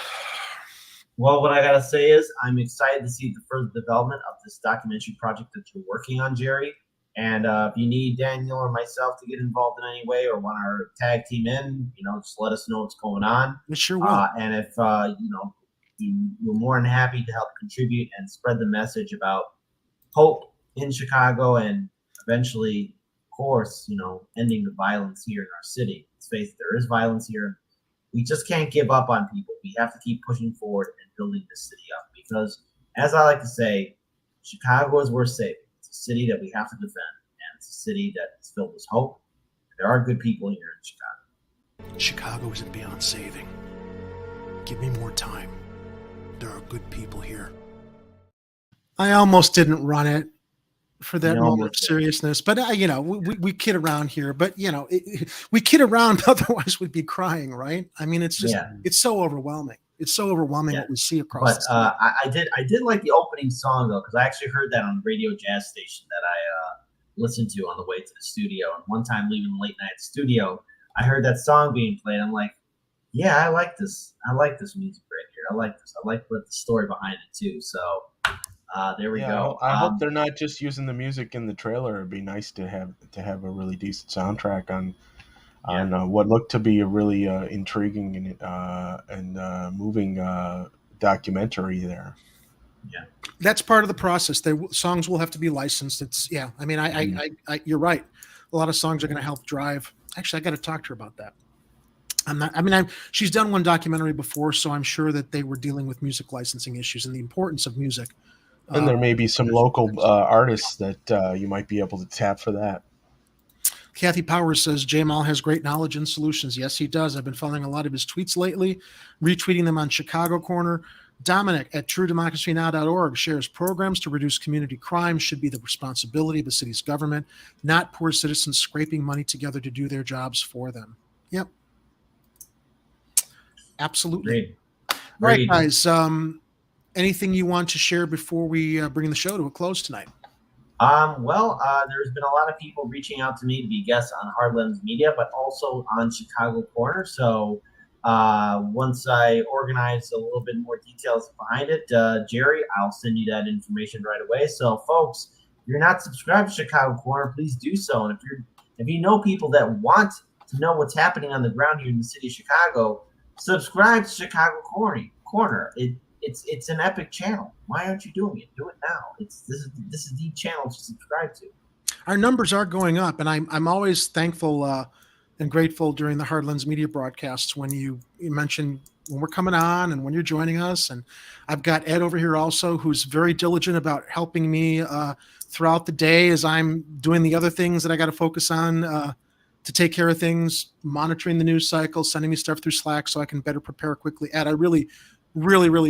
Well, what I gotta say is I'm excited to see the further development of this documentary project that you're working on, Jerry. And if you need Daniel or myself to get involved in any way or want our tag team in, just let us know what's going on.
We sure will.
And if we're more than happy to help contribute and spread the message about hope in Chicago and eventually, of course, ending the violence here in our city. Let's face it, there is violence here. We just can't give up on people. We have to keep pushing forward and building this city up because, as I like to say, Chicago is worth saving. It's a city that we have to defend, and it's a city that is filled with hope. There are good people here in Chicago.
Chicago isn't beyond saving. Give me more time. There are good people here. I almost didn't run it for that moment of seriousness, but we kid around here, but we kid around, otherwise we'd be crying, right? I mean, it's just, it's so overwhelming. It's so overwhelming what we see across the city.
I did like the opening song though, because I actually heard that on a radio jazz station that I listened to on the way to the studio. And one time leaving the late night studio, I heard that song being played. I'm like, yeah, I like this. I like this music right here. I like this. I like the story behind it too. So there we go.
I hope they're not just using the music in the trailer. It'd be nice to have a really decent soundtrack on what looked to be a really intriguing and moving documentary there.
Yeah,
that's part of the process. Songs will have to be licensed. I mean, I you're right. A lot of songs are going to help drive. Actually, I got to talk to her about that. She's done one documentary before, so I'm sure that they were dealing with music licensing issues and the importance of music.
And there may be some local artists that you might be able to tap for that.
Kathy Powers says, Jamal has great knowledge and solutions. Yes, he does. I've been following a lot of his tweets lately, retweeting them on Chicago Corner. Dominic at TrueDemocracyNow.org shares programs to reduce community crime should be the responsibility of the city's government, not poor citizens scraping money together to do their jobs for them. Yep. Absolutely.
Great.
All right, guys. Anything you want to share before we bring the show to a close tonight?
There's been a lot of people reaching out to me to be guests on Hardlands Media, but also on Chicago Corner. So once I organize a little bit more details behind it, Jerry, I'll send you that information right away. So, folks, if you're not subscribed to Chicago Corner, please do so. And if you know people that want to know what's happening on the ground here in the city of Chicago, subscribe to Chicago Corner. It's an epic channel. Why aren't you doing it? Do it now. This is the channel to subscribe to.
Our numbers are going up, and I'm always thankful and grateful during the Hardlands Media broadcasts when you mention when we're coming on and when you're joining us. And I've got Ed over here also, who's very diligent about helping me throughout the day as I'm doing the other things that I got to focus on to take care of things, monitoring the news cycle, sending me stuff through Slack so I can better prepare quickly. Ed, I really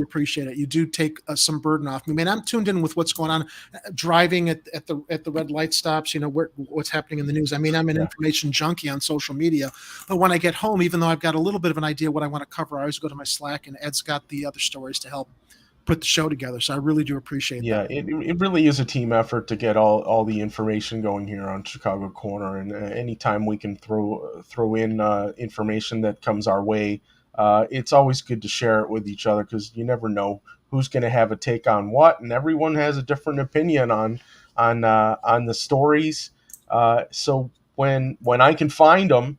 appreciate it. You do take some burden off me. Man, I'm tuned in with what's going on, driving at the red light stops. What's happening in the news. I mean, I'm an information junkie on social media, but when I get home, even though I've got a little bit of an idea what I want to cover, I always go to my Slack, and Ed's got the other stories to help put the show together. So I really do appreciate that.
Yeah, it really is a team effort to get all the information going here on Chicago Corner, and anytime we can throw in information that comes our way. It's always good to share it with each other because you never know who's going to have a take on what, and everyone has a different opinion on the stories. So when I can find them,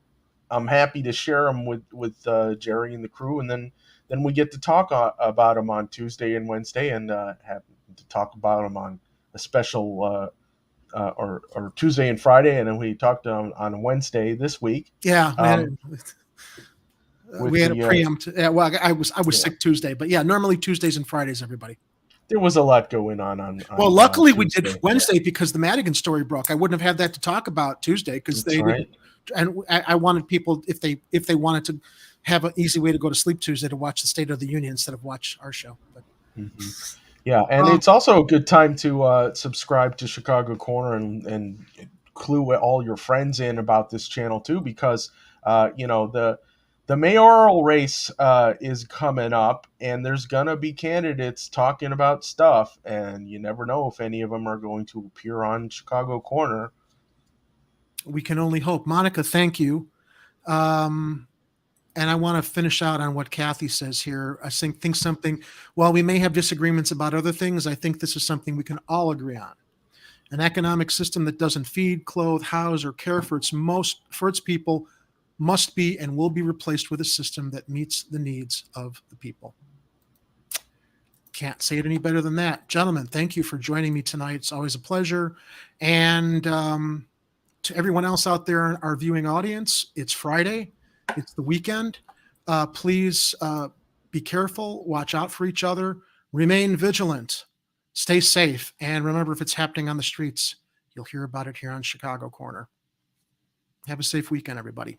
I'm happy to share them with Jerry and the crew, and then we get to talk about them on Tuesday and Wednesday, and have to talk about them on a special or Tuesday and Friday, and then we talked on Wednesday this week.
Yeah, man. We had a preempt. Well, I was sick Tuesday, but yeah, normally Tuesdays and Fridays, everybody.
There was a lot going on.
Well, luckily we did Wednesday because the Madigan story broke. I wouldn't have had that to talk about Tuesday because and I wanted people if they wanted to have an easy way to go to sleep Tuesday to watch the State of the Union instead of watch our show. But
yeah, and it's also a good time to subscribe to Chicago Corner and clue all your friends in about this channel too, because the mayoral race is coming up, and there's gonna be candidates talking about stuff, and you never know if any of them are going to appear on Chicago Corner.
We can only hope. Monica, thank you. And I want to finish out on what Kathy says here. I think something, while we may have disagreements about other things, I think this is something we can all agree on. An economic system that doesn't feed, clothe, house, or care for its people must be and will be replaced with a system that meets the needs of the people. Can't say it any better than that. Gentlemen, thank you for joining me tonight. It's always a pleasure. And to everyone else out there in our viewing audience, it's Friday. It's the weekend. Please be careful. Watch out for each other. Remain vigilant. Stay safe. And remember, if it's happening on the streets, you'll hear about it here on Chicago Corner. Have a safe weekend, everybody.